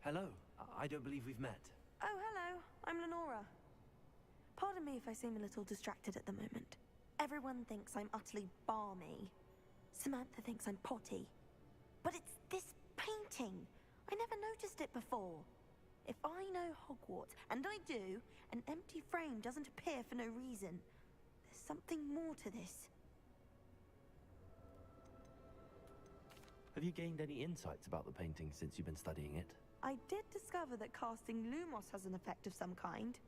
Hello. I don't believe we've met. Oh, hello. I'm Lenora. Pardon me if I seem a little distracted at the moment. Everyone thinks I'm utterly balmy. Samantha thinks I'm potty. But it's this painting. I never noticed it before. If I know Hogwarts, and I do, an empty frame doesn't appear for no reason. There's something more to this. Have you gained any insights about the painting since you've been studying it? I did discover that casting Lumos has an effect of some kind.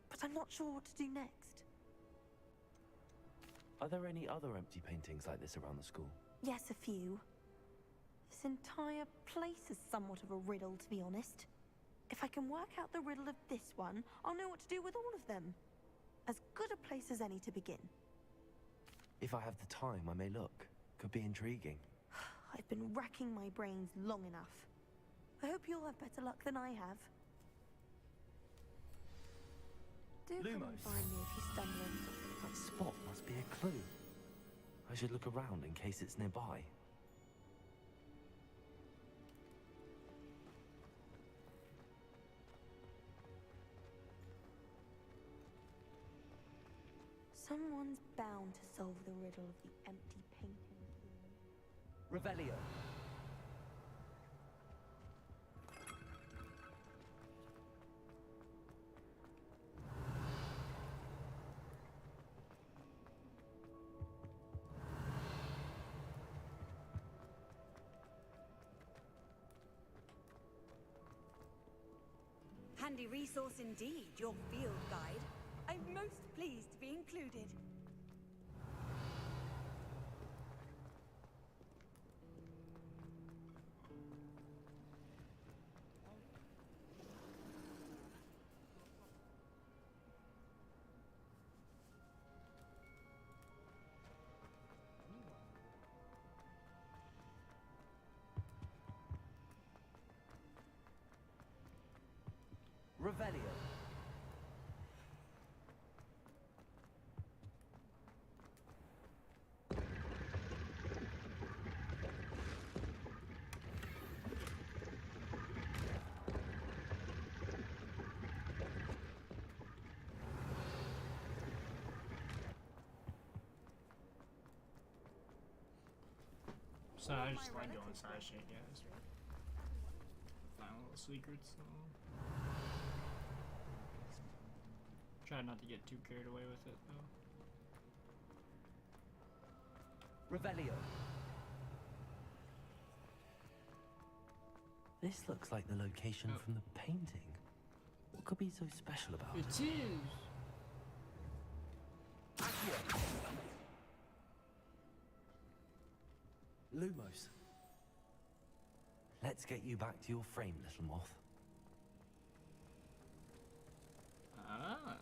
But I'm not sure what to do next. Are there any other empty paintings like this around the school? Yes, a few. This entire place is somewhat of a riddle, to be honest. If I can work out the riddle of this one, I'll know what to do with all of them. As good a place as any to begin. If I have the time, I may look. Could be intriguing. I've been racking my brains long enough. I hope you'll have better luck than I have. Do come and Lumos. find me if you stumble on something. That spot must be a clue. I should look around in case it's nearby. Someone's bound to solve the riddle of the empty painting. Revelio. Handy resource indeed, your field guide. I'm most pleased to be included. Revelio. So I just like going side shit, guys. Find little secrets. Try not to get too carried away with it, though. Revelio. This looks like the location from the painting. What could be so special about it? It is. Lumos. Let's get you back to your frame, little moth. Ah.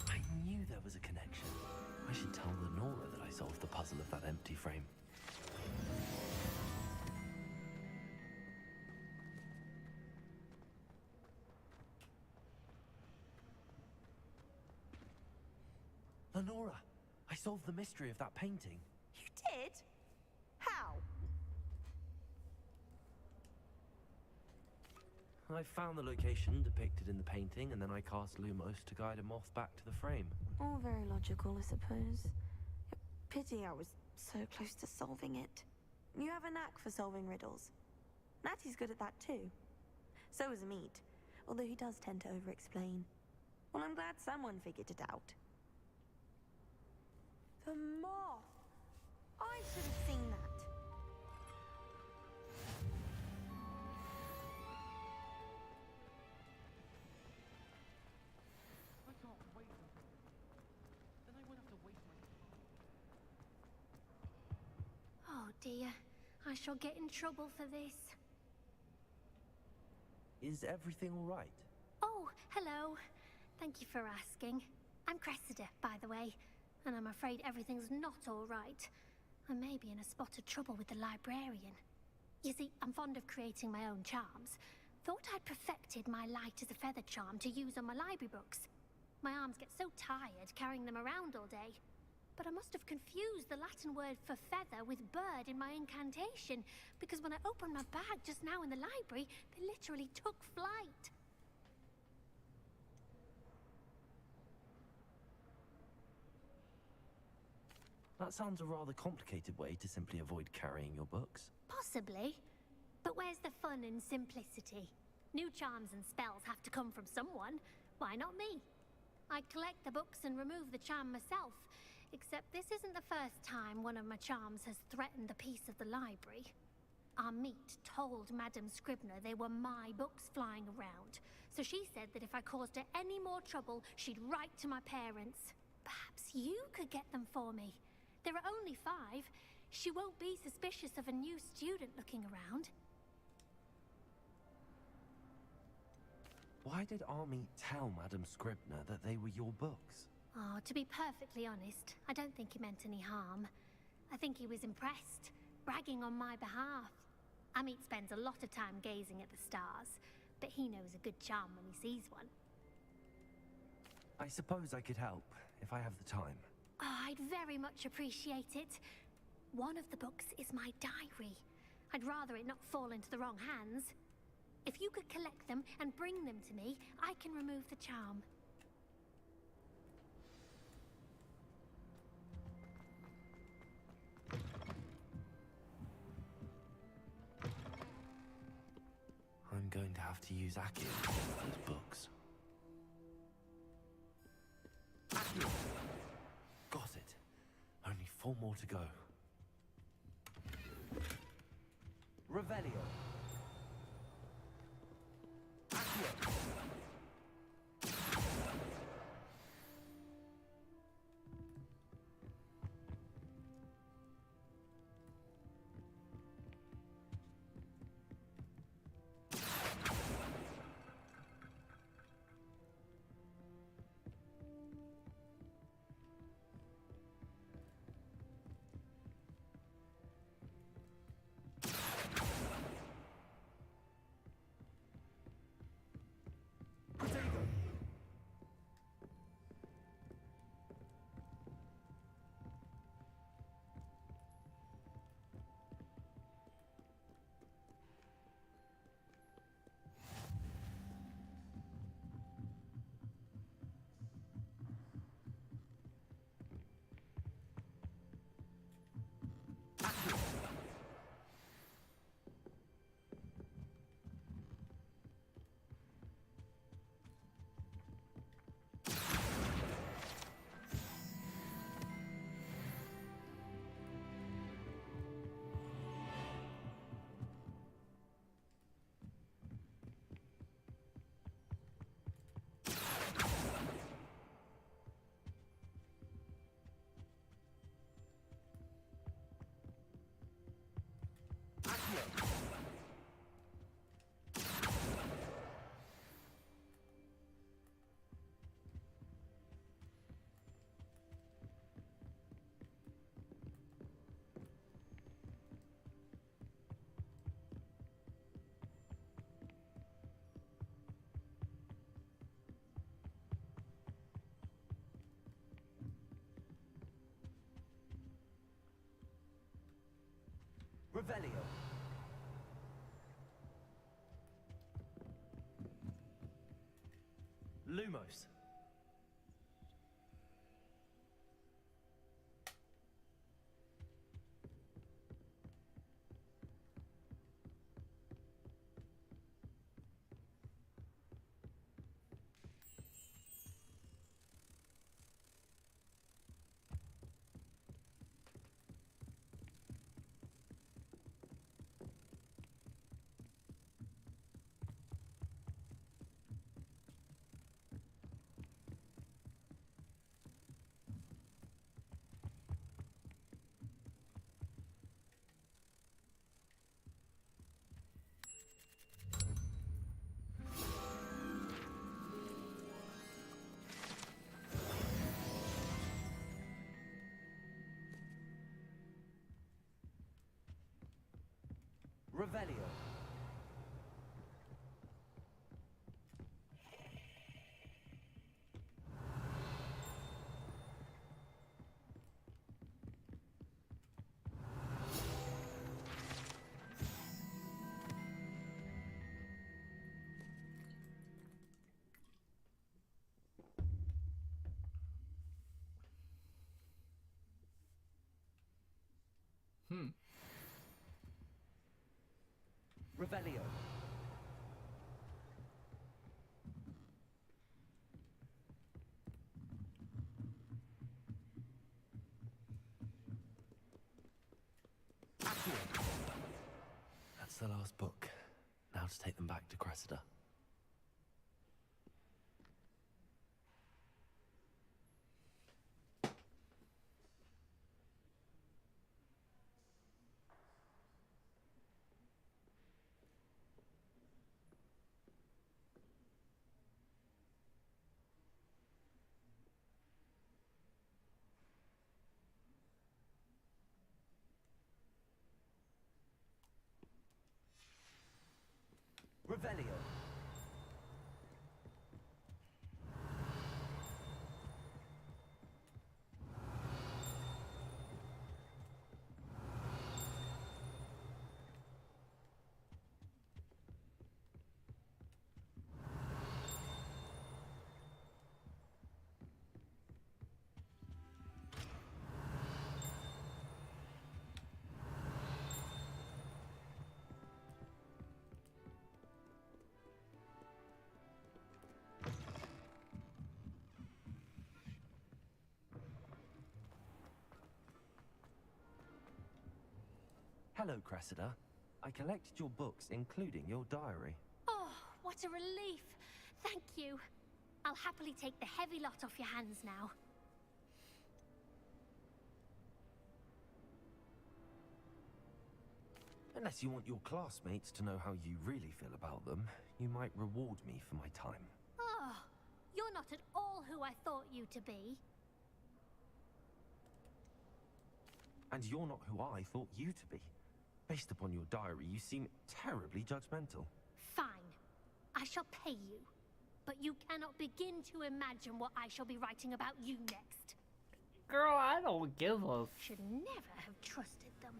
I knew there was a connection. I should tell Lenora that I solved the puzzle of that empty frame. Lenora, I solved the mystery of that painting. You did? How? I found the location depicted in the painting, and then I cast Lumos to guide a moth back to the frame. All very logical, I suppose. Pity I was so close to solving it. You have a knack for solving riddles. Natty's good at that too. So is Meat. although he does tend to over-explain. Well, I'm glad someone figured it out. The moth! I should have seen that. I can't wait until... Then I won't have to waste my... Oh dear, I shall get in trouble for this. Is everything all right? Oh, hello. Thank you for asking. I'm Cressida, by the way, and I'm afraid everything's not all right. I may be in a spot of trouble with the librarian. You see, I'm fond of creating my own charms. Thought I'd perfected my light as a feather charm to use on my library books. My arms get so tired carrying them around all day. But I must have confused the Latin word for feather with bird in my incantation, because when I opened my bag just now in the library, they literally took flight. That sounds a rather complicated way to simply avoid carrying your books. Possibly. But where's the fun in simplicity? New charms and spells have to come from someone. Why not me? I collect the books and remove the charm myself. Except this isn't the first time one of my charms has threatened a piece of the library. Our meet told Madame Scribner they were my books flying around. So she said that if I caused her any more trouble, she'd write to my parents. Perhaps you could get them for me. There are only 5. She won't be suspicious of a new student looking around. Why did Army tell Madame Scribner that they were your books? Oh, to be perfectly honest, I don't think he meant any harm. I think he was impressed, bragging on my behalf. Amit spends a lot of time gazing at the stars, but he knows a good charm when he sees one. I suppose I could help, if I have the time. Oh, I'd very much appreciate it. One of the books is my diary. I'd rather it not fall into the wrong hands. If you could collect them and bring them to me, I can remove the charm. I'm going to have to use Aki to get those books. Aki! Got it. Only 4 more to go. Revelio. Accio. Revelio. Lumos. Revelio. Revelio. That's the last book. Now to take them back to Cressida. Revelio. Hello, Cressida. I collected your books, including your diary. Oh, what a relief. Thank you. I'll happily take the heavy lot off your hands now. Unless you want your classmates to know how you really feel about them, you might reward me for my time. Oh, you're not at all who I thought you to be. And you're not who I thought you to be. Based upon your diary, you seem terribly judgmental. Fine. I shall pay you. But you cannot begin to imagine what I shall be writing about you next. Girl, I don't give a... Should never have trusted them.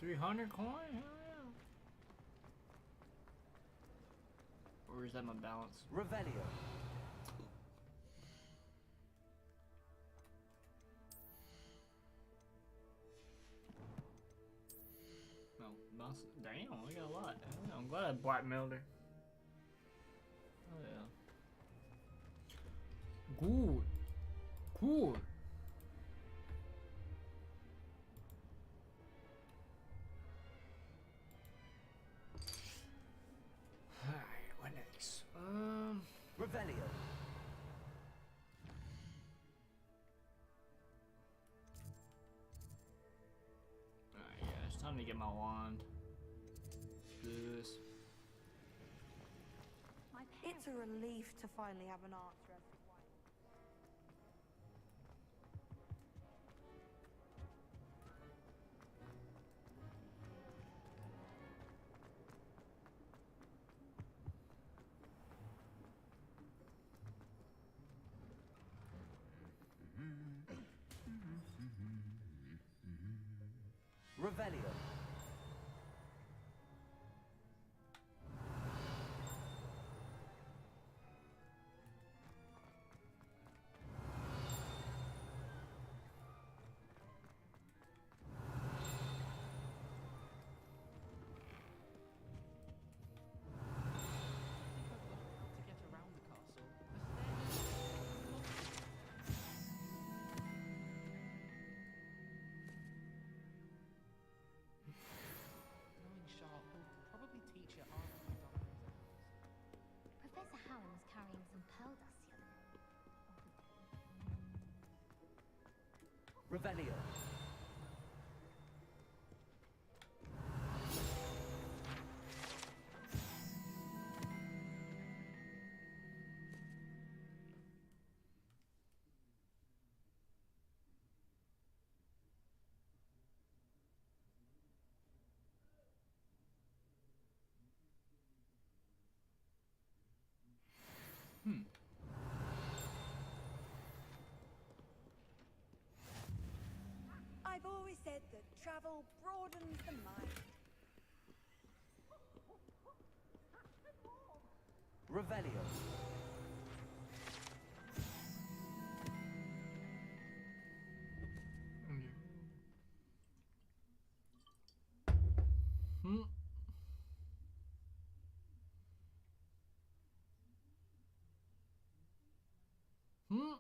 $300 coin? Hell yeah. Or is that my balance? Revelio. No, bounce. Damn, we got a lot. I'm glad I blackmailed her. Oh yeah. Good. Cool. Alright, what next? Revelio. Alright, yeah, it's time to get my wand. Do this. It's a relief to finally have an answer as to why. Revelio. To get around the castle, the stairs. Knowing Sharp will probably teach you art of diamonds. Professor Hallam's carrying some pearl dust here. Revelio. travel broadens the mind. Revelio. Hmm. Hmm.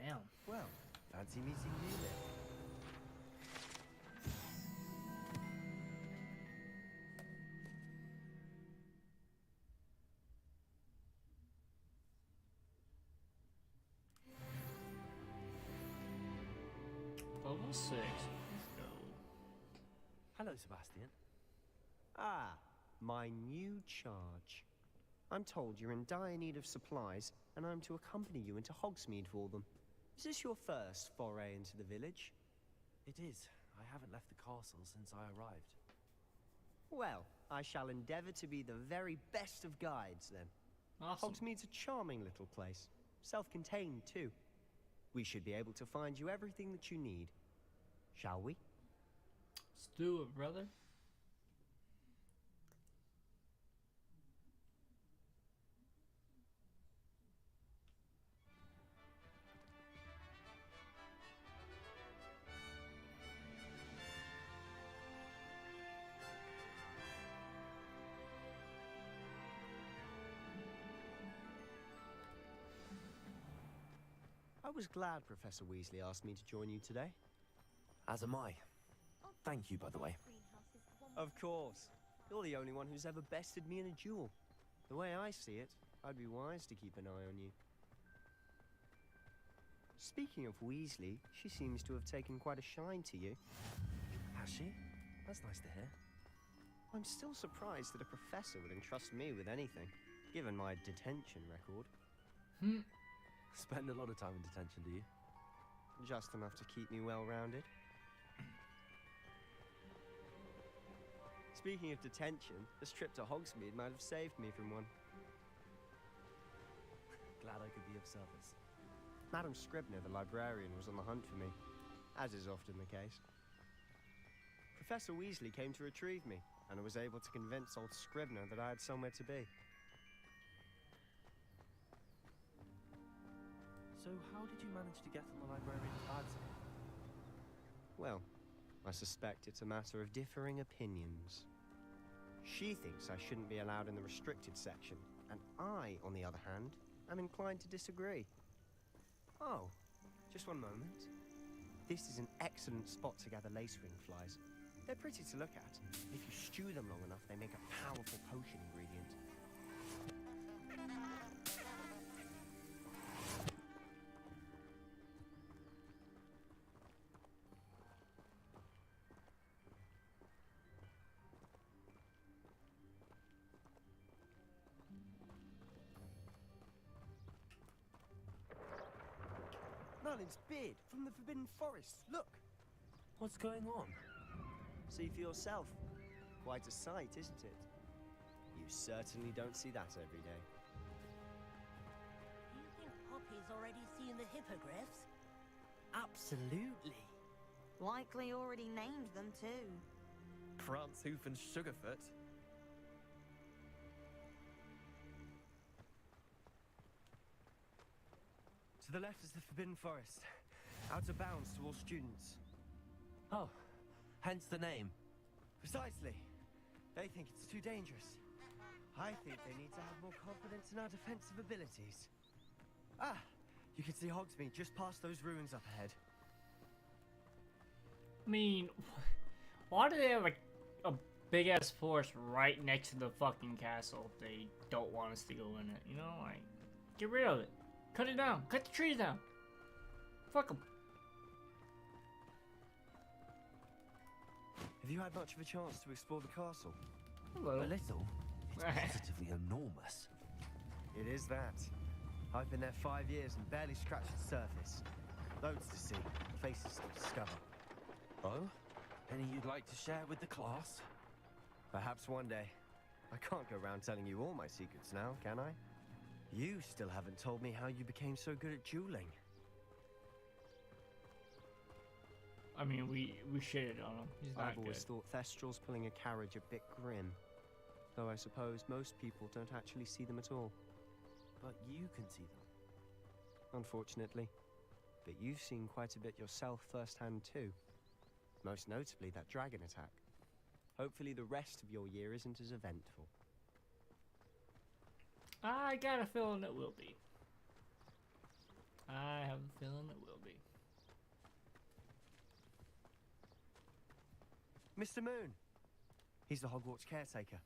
Damn. Well, fancy meeting you then. Level 6. Let's go. Hello, Sebastian. Ah, my new charge. I'm told you're in dire need of supplies, and I'm to accompany you into Hogsmeade for them. Is this your first foray into the village? It is. I haven't left the castle since I arrived. Well, I shall endeavor to be the very best of guides, then. Awesome. Hogsmeade's a charming little place. Self-contained, too. We should be able to find you everything that you need. Shall we? Let's do it, brother. I was glad Professor Weasley asked me to join you today. As am I. Thank you, by the way. Of course. You're the only one who's ever bested me in a duel. The way I see it, I'd be wise to keep an eye on you. Speaking of Weasley, she seems to have taken quite a shine to you. Has she? That's nice to hear. I'm still surprised that a professor would entrust me with anything, given my detention record. Spend a lot of time in detention, do you? Just enough to keep me well-rounded. Speaking of detention, this trip to Hogsmeade might have saved me from one. Glad I could be of service. Madam Scribner, the librarian, was on the hunt for me, as is often the case. Professor Weasley came to retrieve me, and I was able to convince old Scribner that I had somewhere to be. So how did you manage to get on the librarian's bad side? Well, I suspect it's a matter of differing opinions. She thinks I shouldn't be allowed in the restricted section, and I, on the other hand, am inclined to disagree. Oh, just one moment. This is an excellent spot to gather lacewing flies. They're pretty to look at. If you stew them long enough, they make a powerful potion ingredient. Merlin's beard from the Forbidden Forest. Look! What's going on? See for yourself. Quite a sight, isn't it? You certainly don't see that every day. Do you think Poppy's already seen the hippogriffs? Absolutely. Likely already named them too. Prance, Hoof, and Sugarfoot. To the left is the Forbidden Forest. Out of bounds to all students. Oh, hence the name. Precisely. They think it's too dangerous. I think they need to have more confidence in our defensive abilities. Ah! You can see Hogsmeade just past those ruins up ahead. I mean, why do they have a big-ass forest right next to the fucking castle if they don't want us to go in it? You know, like, get rid of it. Cut it down. Cut the trees down. Fuck them. Have you had much of a chance to explore the castle? Hello. A little. It's positively enormous. It is that. I've been there 5 years and barely scratched the surface. Loads to see, places to discover. Oh? Any you'd like to share with the class? Perhaps one day. I can't go around telling you all my secrets now, can I? You still haven't told me how you became so good at dueling. I mean, we shitted on him. He's not I've always good. thought Thestrals pulling a carriage a bit grim. Though I suppose most people don't actually see them at all. But you can see them. Unfortunately. But you've seen quite a bit yourself firsthand too. Most notably that dragon attack. Hopefully the rest of your year isn't as eventful. I got a feeling it will be. I have a feeling it will be. Mr. Moon! He's the Hogwarts caretaker.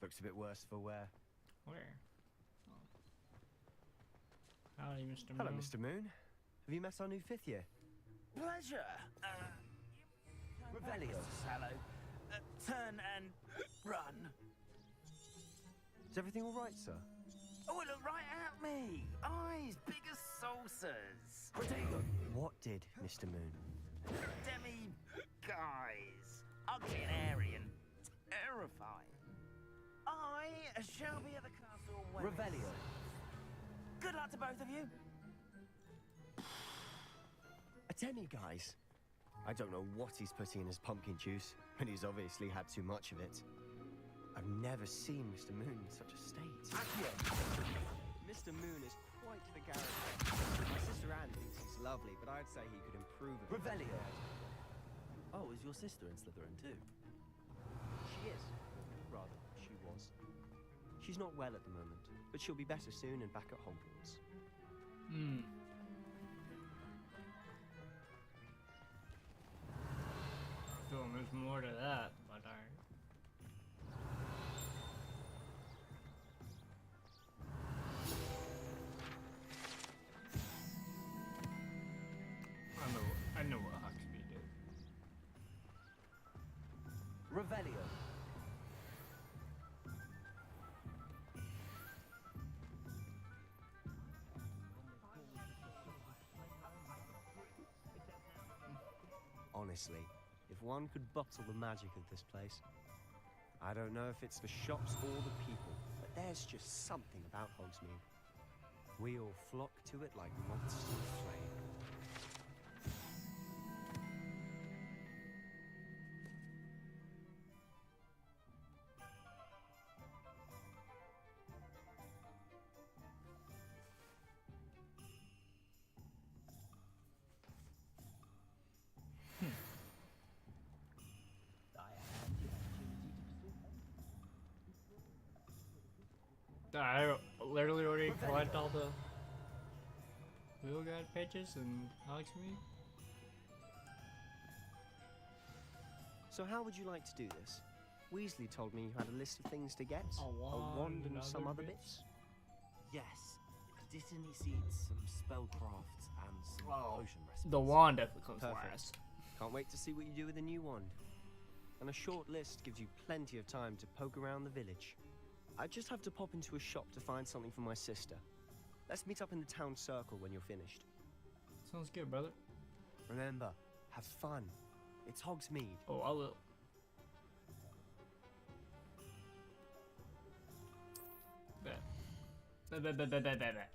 Looks a bit worse for wear. Where? Oh. Howdy, Mr. Moon. Hello, Mr. Moon. Have you met our new 5th year? Pleasure. Revelio, Sallow. Turn and run. Is everything all right, sir? Oh, look right at me. Eyes big as saucers. What did, Mr. Moon? Demi guys. Ugly and airy and terrifying. I shall be at the castle when... Revelio. Good luck to both of you. A demi-guise? I don't know what he's putting in his pumpkin juice, and he's obviously had too much of it. I've never seen Mr. Moon in such a state. Mr. Moon is quite the character. My sister Anne thinks he's lovely, but I'd say he could improve a bit. Revelio. Oh, is your sister in Slytherin too? She is. Rather, she was. She's not well at the moment, but she'll be better soon and back at Hogwarts. Hmm. I feel there's more to that, but alright. I know what Huxley did. Revelio. Honestly, if one could bottle the magic of this place, I don't know if it's the shops or the people, but there's just something about Hogsmeade. We all flock to it like moths to a flame. I literally already collected all the wheel guide pages and Hogsmeade. So how would you like to do this? Weasley told me you had a list of things to get. A wand and some other bits? bits? Yes. Dittany seeds, some spellcrafts, and some potion recipes. The wand definitely comes Perfect. last. Can't wait to see what you do with the new wand. And a short list gives you plenty of time to poke around the village. I just have to pop into a shop to find something for my sister. Let's meet up in the town circle when you're finished. Sounds good, brother. Remember, have fun. It's Hogsmeade. Oh, I will. Bet. Bet.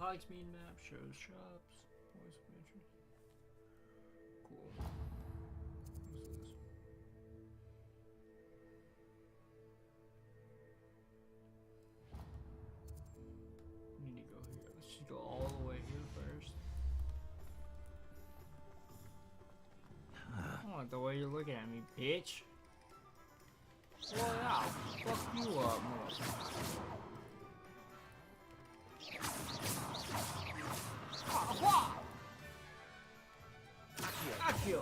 Hogsmeade map shows shops. Voice of interest. Cool. What's this? We need to go here. Let's just go all the way here first. I don't like the way you're looking at me, bitch. Slow it out. Fuck you up more. Accio.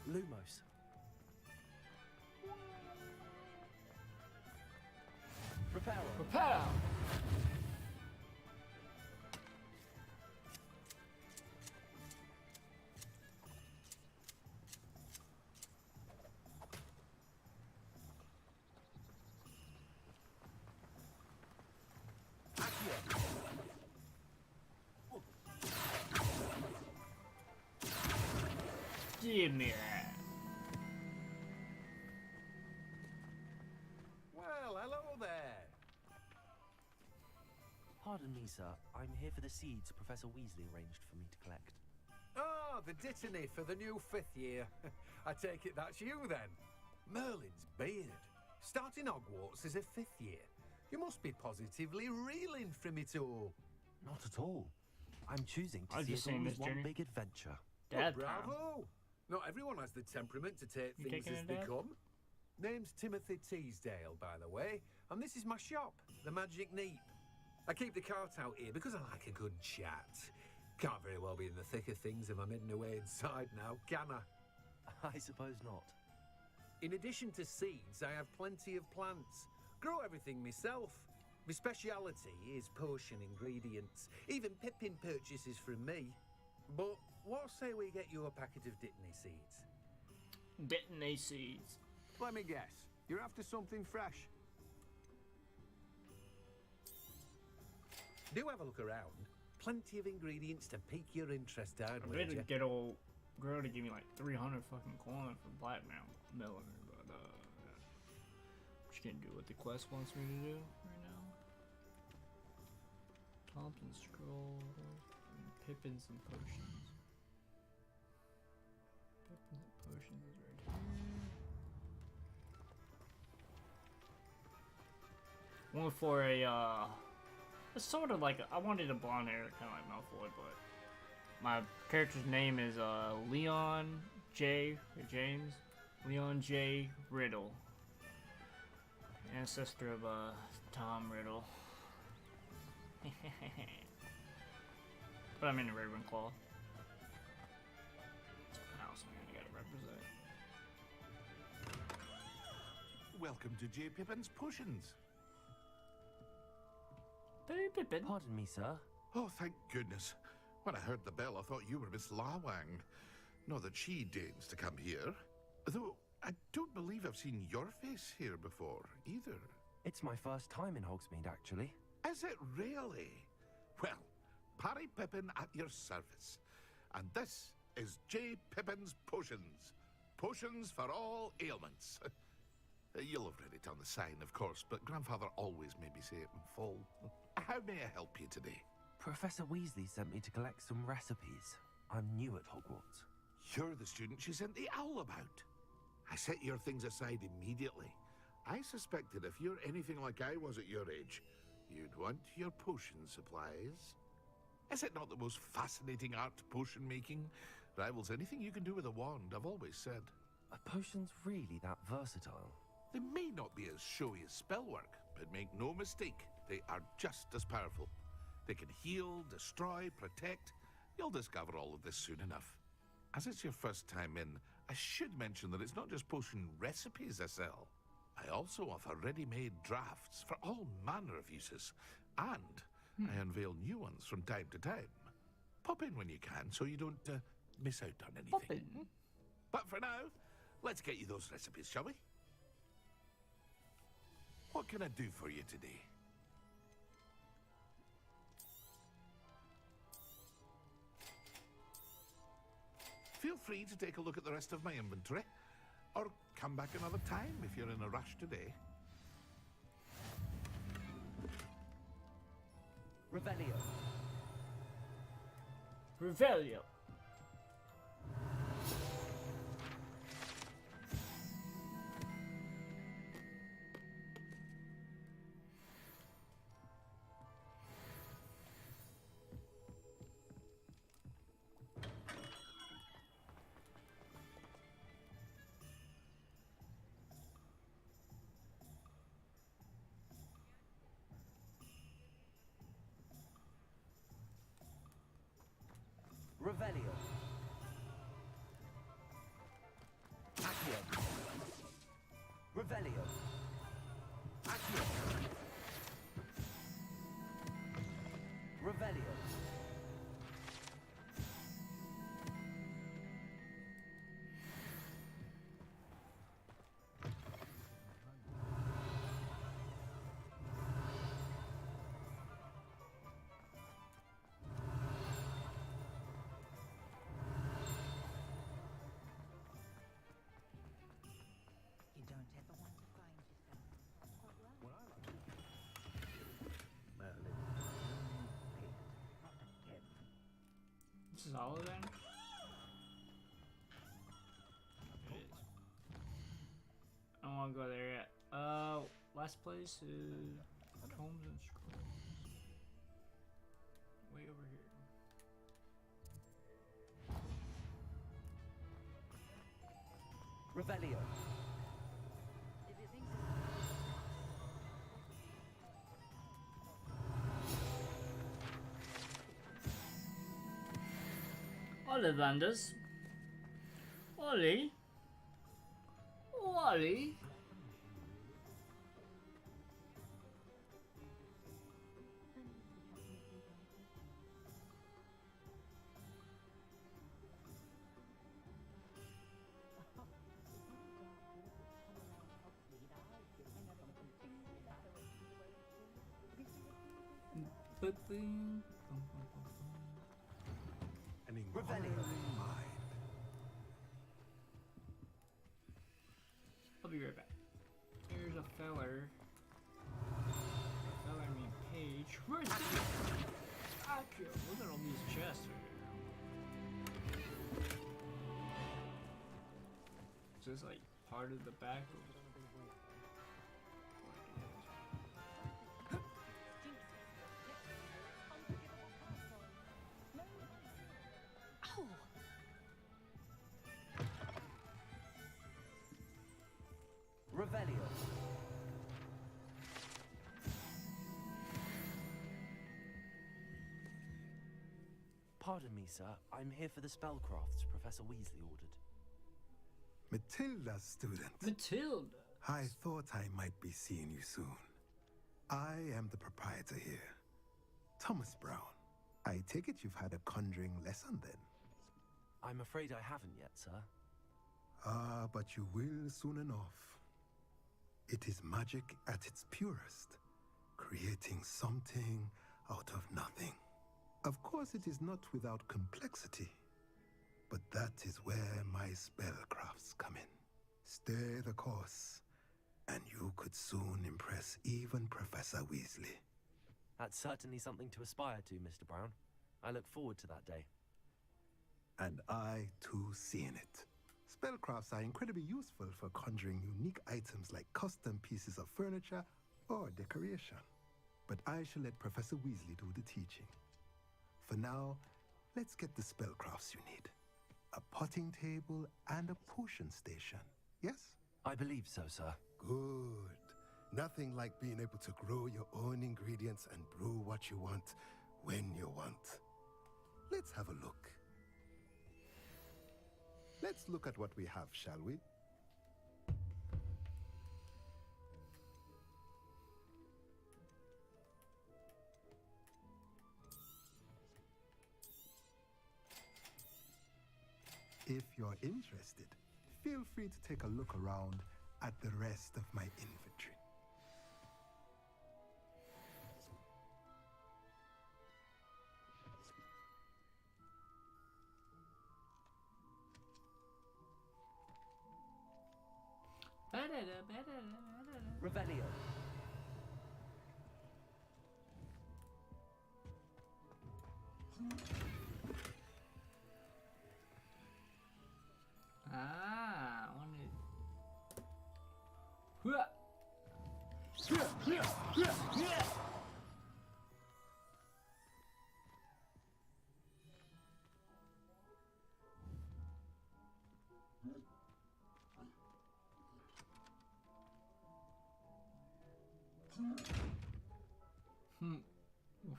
Lumos. Prepare. Prepare. Give me that. Well, hello there. Pardon me, sir. I'm here for the seeds Professor Weasley arranged for me to collect. Oh, the dittany for the new 5th year. I take it that's you, then. Merlin's beard. Starting Hogwarts as a 5th year. You must be positively reeling from it all. Not at all. I'm choosing I was to just see it saying all this as one journey. big adventure. Dad, Well, bravo! Not everyone has the temperament to take You things taking as it, they Dad? come. Name's Timothy Teasdale, by the way, and this is my shop, the Magic Neep. I keep the cart out here because I like a good chat. Can't very well be in the thick of things if I'm hidden away inside now, can I? I suppose not. In addition to seeds, I have plenty of plants. Grow everything myself. My speciality is potion ingredients. Even Pippin purchases from me. But what say we get you a packet of Dittany seeds? Dittany seeds. Let me guess. You're after something fresh. Do have a look around. Plenty of ingredients to pique your interest, I'd I really wager. get old girl to give me like 300 fucking coin for blackmail mailing her, but she can't do what the quest wants me to do right now. Thompson scroll, and Pippins and potions. Pippins and potions is right here. One for a it's sort of like I wanted a blonde hair, kind of like Malfoy, but my character's name is Leon J. James Leon J. Riddle, ancestor of Tom Riddle. But I'm in the Ravenclaw. It's my house, man. I gotta represent. Welcome to J. Pippin's Potions. Pippin. Pardon me, sir. Oh, thank goodness. When I heard the bell, I thought you were Miss Lawang. Not that she deigns to come here. Though, I don't believe I've seen your face here before, either. It's my first time in Hogsmeade, actually. Is it really? Well, Parry Pippin at your service. And this is J. Pippin's Potions. Potions for all ailments. You'll have read it on the sign, of course, but Grandfather always made me say it in full. How may I help you today? Professor Weasley sent me to collect some recipes. I'm new at Hogwarts. You're the student she sent the owl about. I set your things aside immediately. I suspected if you're anything like I was at your age, you'd want your potion supplies. Is it not the most fascinating art, potion making? Rivals anything you can do with a wand, I've always said. Are potions really that versatile? They may not be as showy as spellwork, but make no mistake, they are just as powerful. They can heal, destroy, protect. You'll discover all of this soon enough. As it's your first time in, I should mention that it's not just potion recipes I sell. I also offer ready-made drafts for all manner of uses, and I unveil new ones from time to time. Pop in when you can so you don't miss out on anything. Pop in. But for now, let's get you those recipes, shall we? What can I do for you today? Feel free to take a look at the rest of my inventory, or come back another time if you're in a rush today. Revelio. Revelio. Revelio. Accio. Revelio. Accio. Revelio. You don't ever want to find yourself. Merlin. is all of them? It is. I don't want to go there yet. Last place is Homes and Scrolls. Way over here. Revelio. Ollivanders. Ollie. Ollie. An inquiring mind. I'll be right back. Here's a feller. I mean page. Where's he? Okay, look at all these chests right here. Is this like part of the back? Revelio. Pardon me, sir. I'm here for the spellcrafts Professor Weasley ordered. Matilda's student. Matilda. I thought I might be seeing you soon. I am the proprietor here, Thomas Brown. I take it you've had a conjuring lesson then? I'm afraid I haven't yet, sir. Ah, but you will soon enough. It is magic at its purest, creating something out of nothing. Of course, it is not without complexity, but that is where my spellcrafts come in. Stay the course, and you could soon impress even Professor Weasley. That's certainly something to aspire to, Mr. Brown. I look forward to that day. And I, too, seeing it. Spellcrafts are incredibly useful for conjuring unique items like custom pieces of furniture or decoration. But I shall let Professor Weasley do the teaching. For now, let's get the spellcrafts you need. A potting table and a potion station, yes? I believe so, sir. Good. Nothing like being able to grow your own ingredients and brew what you want when you want. Let's have a look. Let's look at what we have, shall we? If you're interested, feel free to take a look around at the rest of my inventory. Revelio. Ah, I wanted.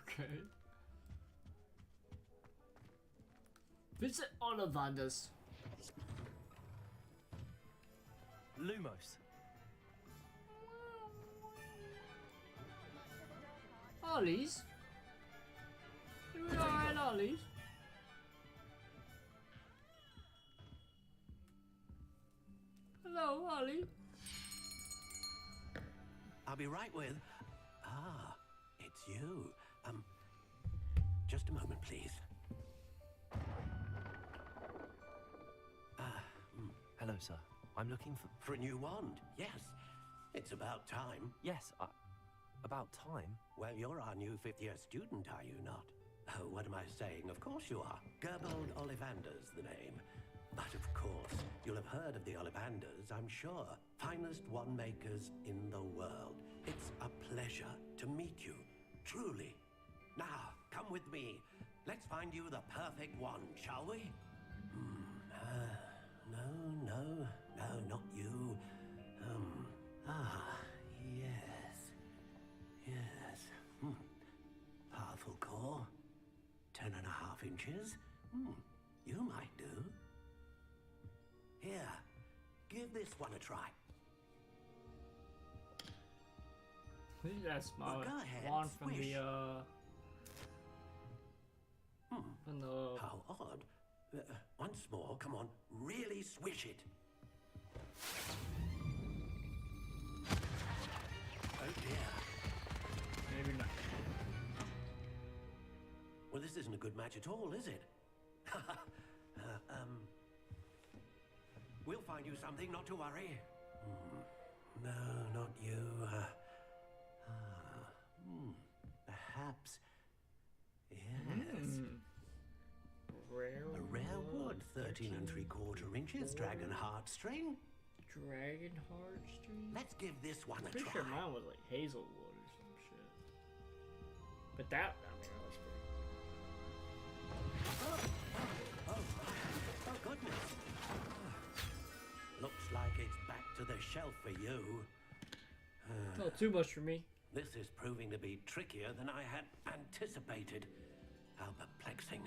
Okay. Visit Ollivanders. Lumos. Ollie's? You alright, Ollie's? Hello, Ollie. I'll be right with... Ah, it's you. Just a moment, please. Hello, sir. I'm looking for... For a new wand, yes. It's about time. Yes, about time? Well, you're our new fifth-year student, are you not? Oh, what am I saying? Of course you are. Gerbold Ollivander's the name. But of course, you'll have heard of the Ollivanders, I'm sure. Finest wand makers in the world. It's a pleasure to meet you, truly. Now, come with me. Let's find you the perfect wand, shall we? No, not you. Yes. Powerful core. 10.5 inches. You might do. Here, give this one a try. That's my Well, go ahead, wand from swish. from the How odd. Once more, come on, really swish it. Oh dear. maybe not. Well, this isn't a good match at all, is it? We'll find you something, not to worry. No, not you. Perhaps. Yes. A rare wood, 13 3/4 inches, dragon heartstring. Dragon heartstring? Let's give this one a Pretty try. sure mine was like hazelwood or some shit. But that, I mean, that was pretty. Oh, goodness. Looks like it's back to the shelf for you. Not too much for me. This is proving to be trickier than I had anticipated. How perplexing.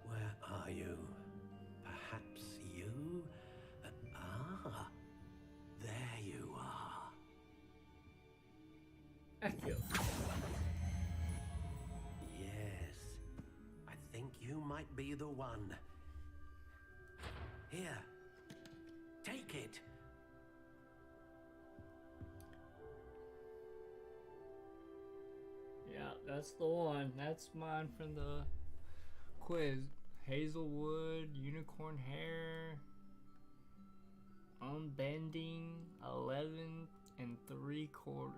Where are you? Perhaps you? There you are. Echo. Yes. I think you might be the one. Here. Take it. Yeah, that's the one. That's mine from the quiz. Hazelwood, unicorn hair, unbending, 11 3/4.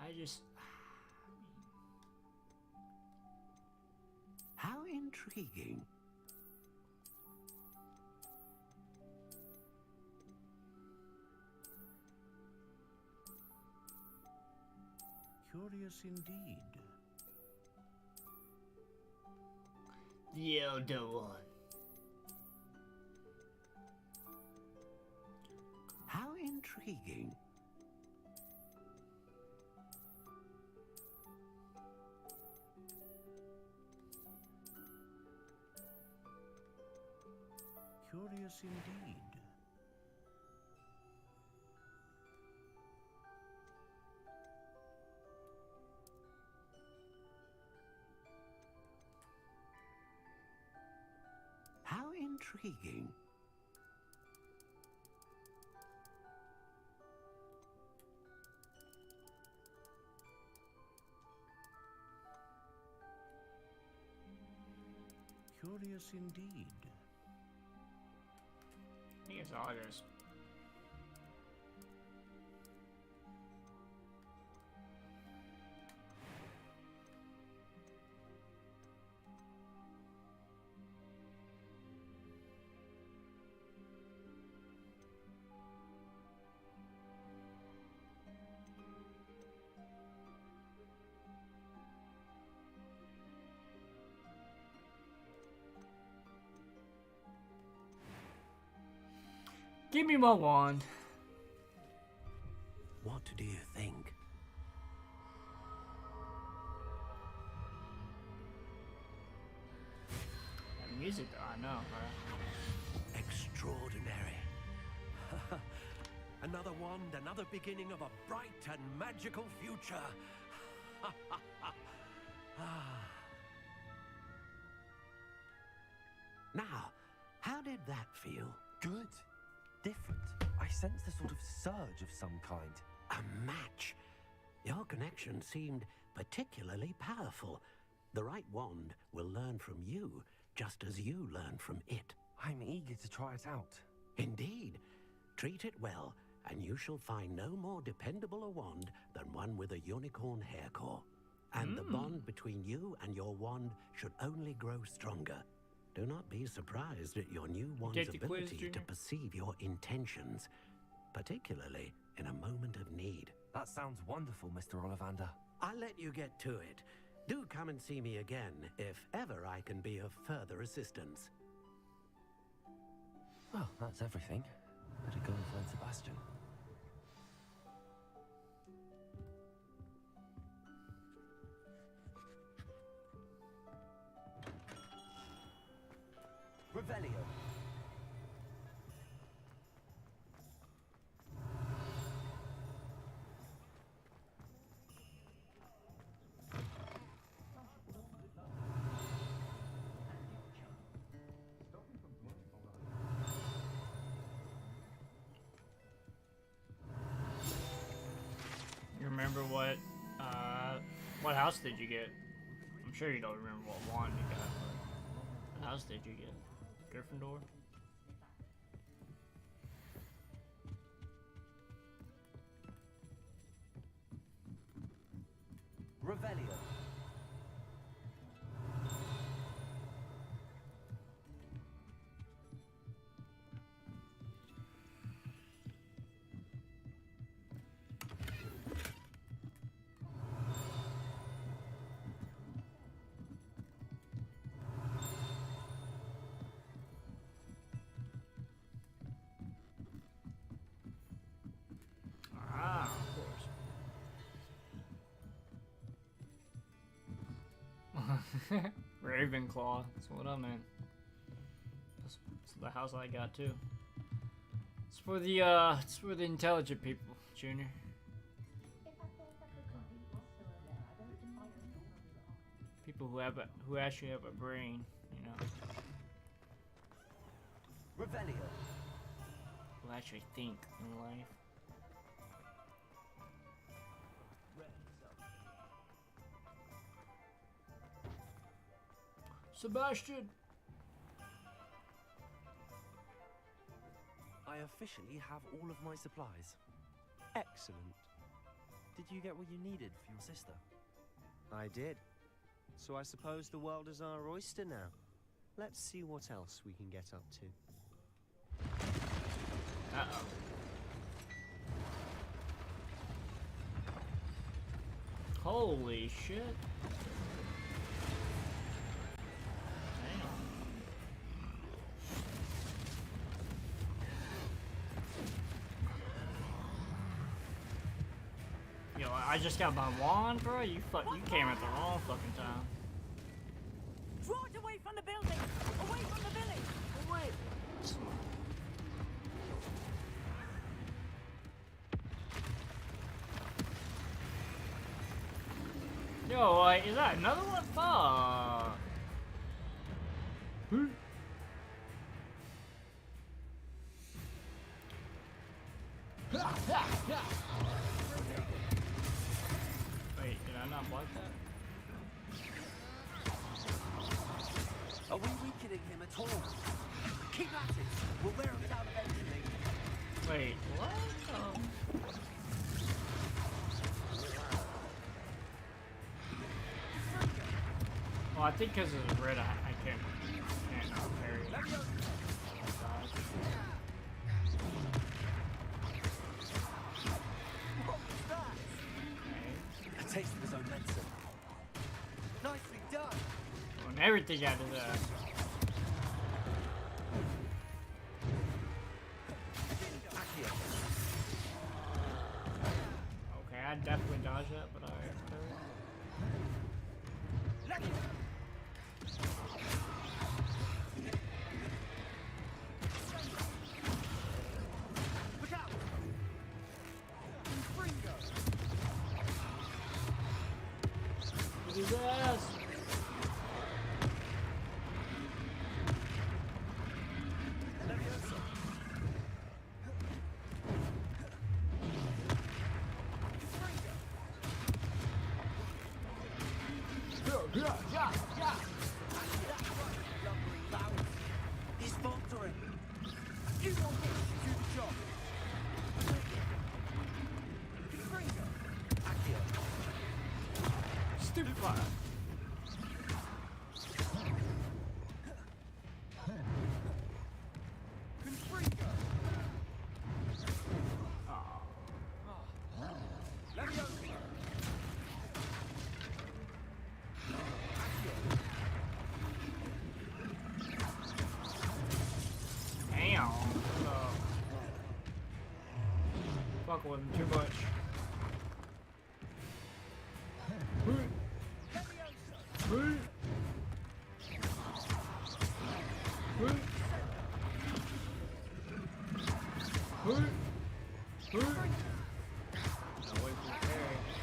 I just... How intriguing. Curious indeed. The Elder One. How intriguing. Curious indeed. How intriguing. Curious indeed. I think it's August. Give me my wand. What do you think? That music, I know, right? Extraordinary. Another wand, another beginning of a bright and magical future. Now, how did that feel? Good. Different. I sensed a sort of surge of some kind. A match. Your connection seemed particularly powerful. The right wand will learn from you, just as you learn from it. I'm eager to try it out. Indeed. Treat it well, and you shall find no more dependable a wand than one with a unicorn hair core. And the bond between you and your wand should only grow stronger. Do not be surprised at your new wand's Take the quiz, ability to Junior. perceive your intentions, particularly in a moment of need. That sounds wonderful, Mr. Ollivander. I'll let you get to it. Do come and see me again if ever I can be of further assistance. Well, that's everything. Better go and find Sebastian. Revelio. You remember what house did you get? I'm sure you don't remember what wand you got, but what house did you get? Gryffindor? Revelio. Ah, of course. Ravenclaw. That's what I'm in. That's the house I got too. It's for the intelligent people, Junior. People who actually have a brain, you know. Revelio. Who actually think in life. Sebastian! I officially have all of my supplies. Excellent. Did you get what you needed for your sister? I did. So I suppose the world is our oyster now. Let's see what else we can get up to. Uh-oh. Holy shit. Yo, I just got my wand, bro. You came at the wrong fucking time. Draw it away from the building! Away from the village! Away! Yo, is that another one? Fuck. Wait, did I not block that? Are we weakening him at all? Keep at it! We'll wear him down eventually. Wait, what? Well, I think because it's red, I can't parry it. A taste of his own medicine. Nicely done! Throwing everything out of that. Okay, I definitely dodged that, but alright, whatever. Look out! Look at his ass! He's faltering. You want him to do the job. fucking with him too much.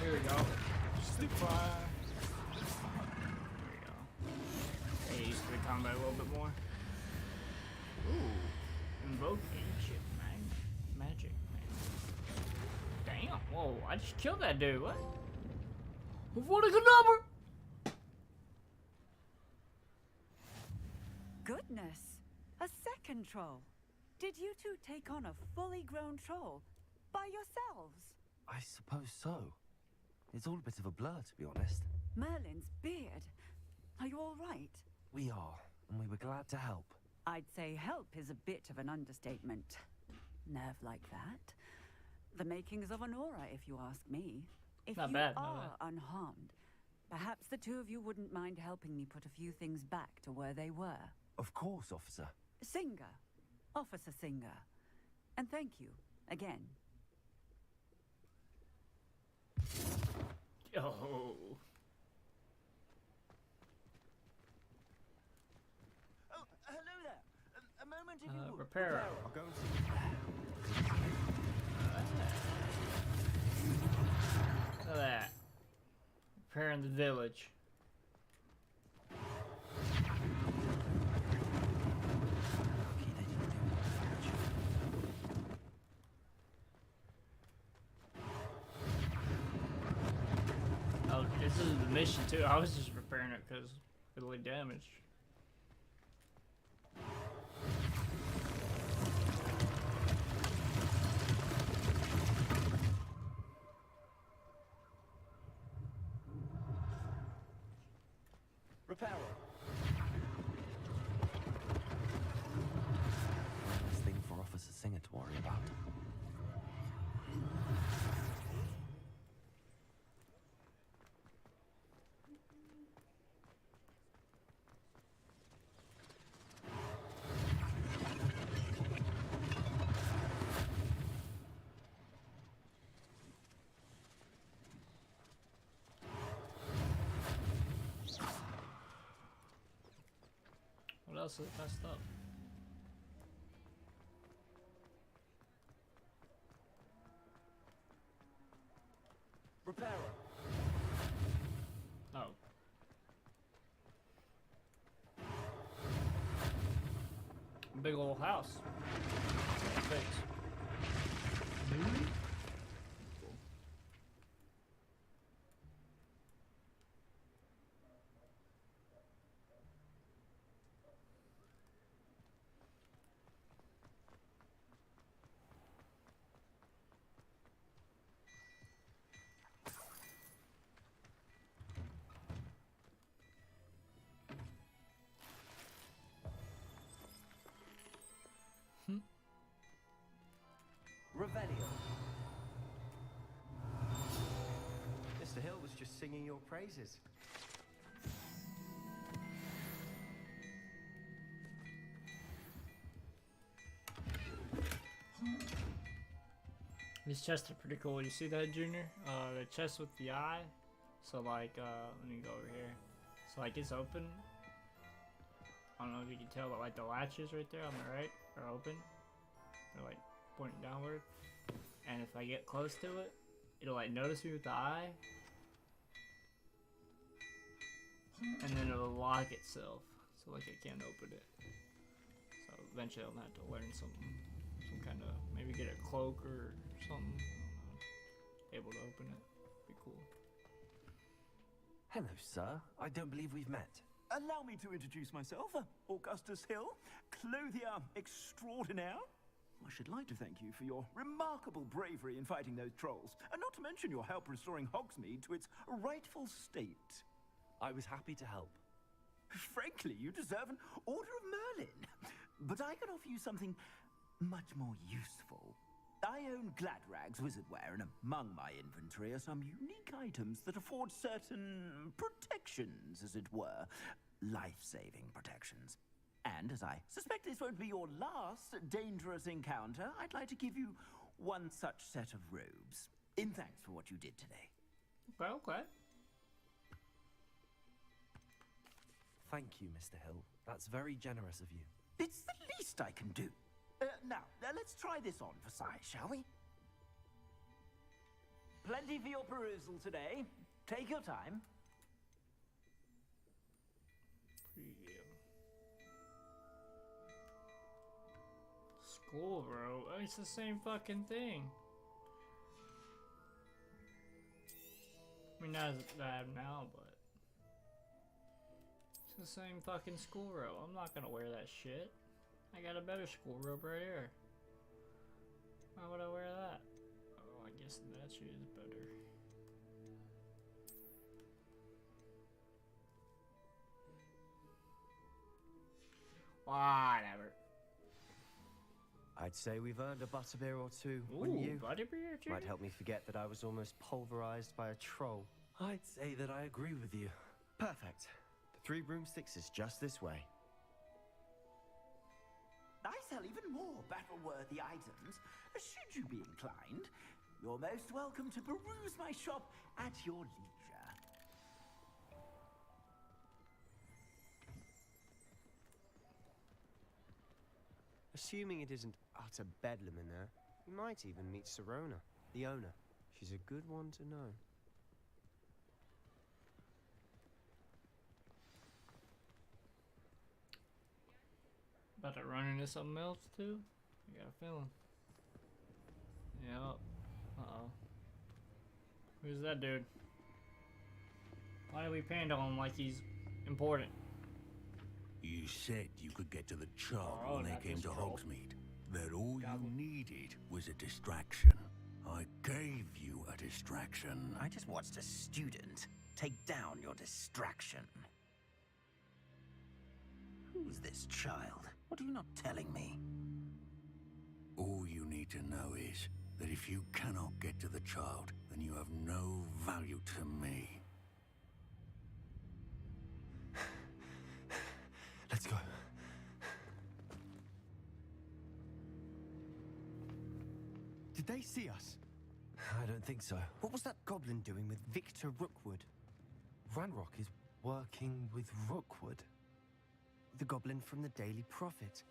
Here we go. Stick fire. There we go. Get used to the combat a little bit more. Ooh. Invoke ancient magic. Damn. Whoa, I just killed that dude. What? What a good number! Goodness! A second troll. Did you two take on a fully grown troll by yourselves? I suppose so. It's all a bit of a blur, to be honest. Merlin's beard. Are you all right? We are, and we were glad to help. I'd say help is a bit of an understatement. Nerve like that. The makings of an aura, if you ask me. If Not you bad, are unharmed, perhaps the two of you wouldn't mind helping me put a few things back to where they were. Of course, officer. Singer. Officer Singer. And thank you, again. Oh. Oh, hello there. A moment if you would. Repair. I'll go and see. Look at that. Repairing the village. Oh, this is the mission too. I was just repairing it because it's really damaged. Repairer. This thing for Officer Singer to worry about. What else is messed up? Repairer. Oh. Big old house. Fix. Revelio. Mr. Hill was just singing your praises. These chests are pretty cool. You see that, Junior? The chest with the eye. So like, let me go over here. So like, it's open. I don't know if you can tell, but like the latches right there on the right are open. They're like pointing downward. And if I get close to it, it'll like notice me with the eye. And then it'll lock itself. So like I can't open it. So eventually I'll have to learn some kind of, maybe get a cloak or something. I don't know. Able to open it. Be cool. Hello, sir. I don't believe we've met. Allow me to introduce myself, Augustus Hill, clothier extraordinaire. I should like to thank you for your remarkable bravery in fighting those trolls, and not to mention your help restoring Hogsmeade to its rightful state. I was happy to help. Frankly, you deserve an Order of Merlin. But I can offer you something much more useful. I own Gladrag's wizardware, and among my inventory are some unique items that afford certain protections, as it were. Life-saving protections. And as I suspect this won't be your last dangerous encounter, I'd like to give you one such set of robes, in thanks for what you did today. Okay, okay. Thank you, Mr. Hill. That's very generous of you. It's the least I can do. Now, let's try this on for size, shall we? Plenty for your perusal today. Take your time. School robe. Oh, it's the same fucking thing. I mean, not as bad now, but it's the same fucking school robe. I'm not gonna wear that shit. I got a better school robe right here. Why would I wear that? Oh, I guess that shit is better. Whatever. I'd say we've earned a butterbeer or two, wouldn't you? Butterbeer or two? Might help me forget that I was almost pulverized by a troll. I'd say that I agree with you. Perfect. The Three Broomsticks is just this way. I sell even more battle-worthy items. Should you be inclined, you're most welcome to peruse my shop at your leisure. Assuming it isn't utter bedlam in there, you might even meet Serona, the owner. She's a good one to know. About to run into something else too? I got a feeling. Yep. Uh-oh. Who's that dude? Why do we handle him like he's important? You said you could get to the child Oh, when they not came this to troll. Hogsmeade. That all you needed was a distraction. I gave you a distraction. I just watched a student take down your distraction. Who's this child? What are you not telling me? All you need to know is that if you cannot get to the child, then you have no value to me. Let's go. Did they see us? I don't think so. What was that goblin doing with Victor Rookwood? Ranrock is working with Rookwood. The goblin from the Daily Prophet.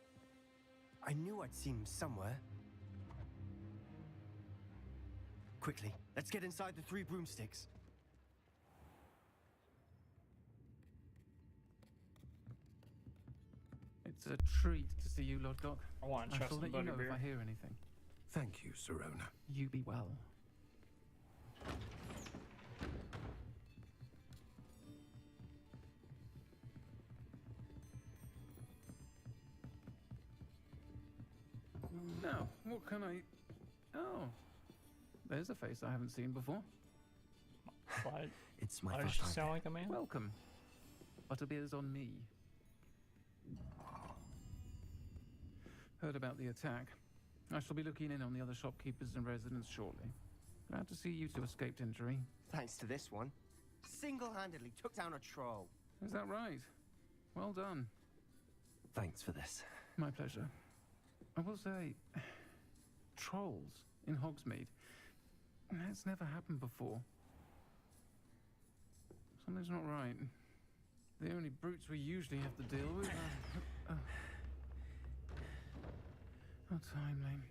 I knew I'd seen him somewhere. Quickly, let's get inside the Three Broomsticks. It's a treat to see you, Lord Doc. I want to I trust shall let you somebody know beer. if I hear anything. Thank you, Serona. You be well. Now, what can I... Oh, there's a face I haven't seen before. Why? It's my Why does first she time. sound like a man? Welcome. Butterbeer's on me. Heard about the attack. I shall be looking in on the other shopkeepers and residents shortly. Glad to see you two escaped injury. Thanks to this one. Single-handedly took down a troll. Is that right? Well done. Thanks for this. My pleasure. I will say, trolls in Hogsmeade. That's never happened before. Something's not right. The only brutes we usually have to deal with are... How timely.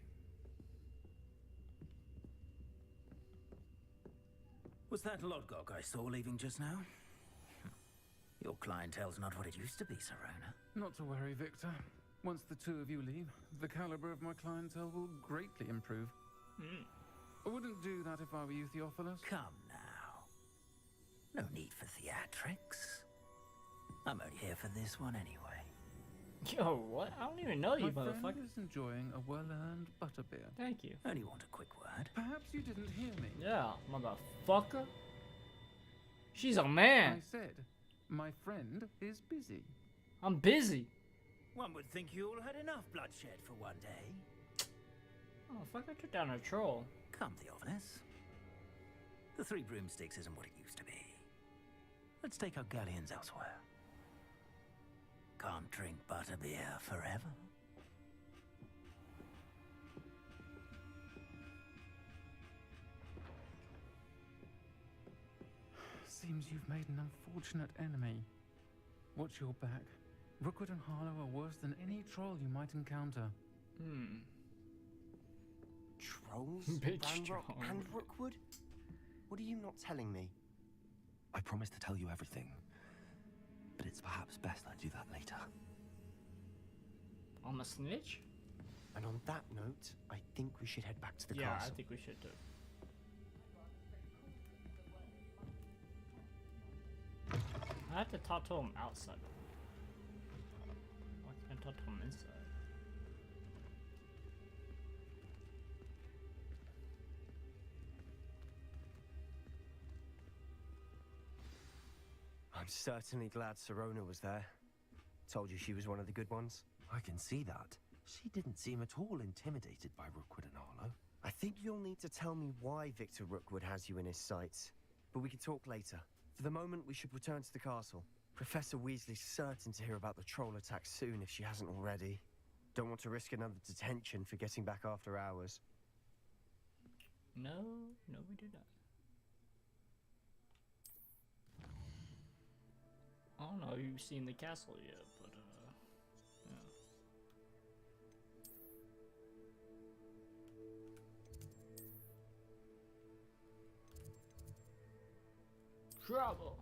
Was that Lodgok I saw leaving just now? Your clientele's not what it used to be, Serona. Not to worry, Victor. Once the two of you leave, the caliber of my clientele will greatly improve. I wouldn't do that if I were you, Theophilus. Come now. No need for theatrics. I'm only here for this one anyway. Yo, what? I don't even know you, My motherfucker. friend is enjoying a well-earned butterbeer. Thank you. Only want a quick word. Perhaps you didn't hear me. Yeah, motherfucker. She's a man. I said, my friend is busy. I'm busy. One would think you all had enough bloodshed for one day. Oh, fuck, I took down a troll. Come, Theophilus. The Three Broomsticks isn't what it used to be. Let's take our galleons elsewhere. Can't drink butterbeer forever. seems you've made an unfortunate enemy. Watch your back. Rookwood and Harlow are worse than any troll you might encounter. Trolls? Big Ranrock troll. and Rookwood? What are you not telling me? I promise to tell you everything, but it's perhaps best I do that later. I'm a snitch? And on that note, I think we should head back to the Yeah, castle. I think we should do. I have to talk to him outside. Why can't I talk to him inside? I'm certainly glad Sirona was there. Told you she was one of the good ones. I can see that. She didn't seem at all intimidated by Rookwood and Harlow. I think you'll need to tell me why Victor Rookwood has you in his sights. But we can talk later. For the moment, we should return to the castle. Professor Weasley's certain to hear about the troll attack soon if she hasn't already. Don't want to risk another detention for getting back after hours. No, we do not. I don't know if you've seen the castle yet, but yeah. Travel.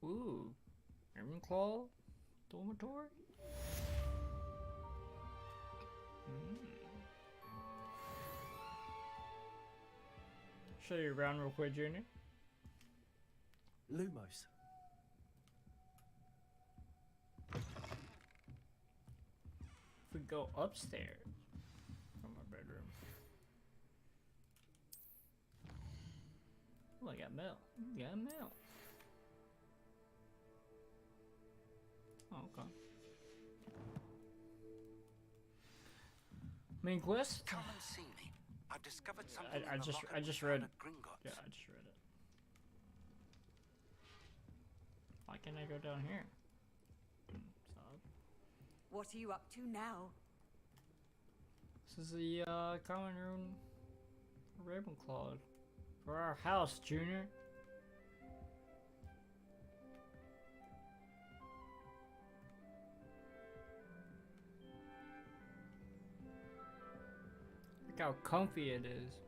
Ooh, Ravenclaw dormitory. Show you around real quick, Junior. Lumos. If we go upstairs from our bedroom. Oh, I got mail. Got mail. Oh, okay. Main quest? Come and see me. I've discovered something. I just read. Yeah, I just read it. Why can't I go down here? What are you up to now? This is the common room for Ravenclaw. For our house, Junior. Look how comfy it is.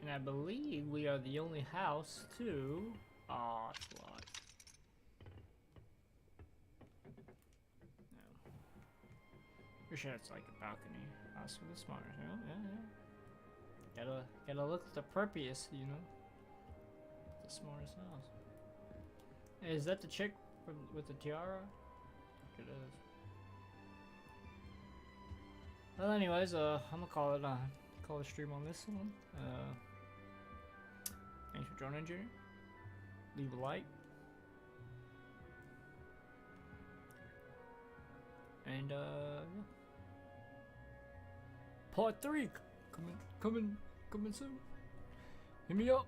And I believe we are the only house to... Aw, it's locked. No. Pretty sure it's like a balcony. House for the smart. Yeah. Gotta look the preppiest, you know? The smartest house. Hey, is that the chick with the tiara? It is. Well, anyways, I'm gonna call it stream on this one. Thanks for joining, Junior. Leave a like. And yeah. Part 3 coming soon. Hit me up.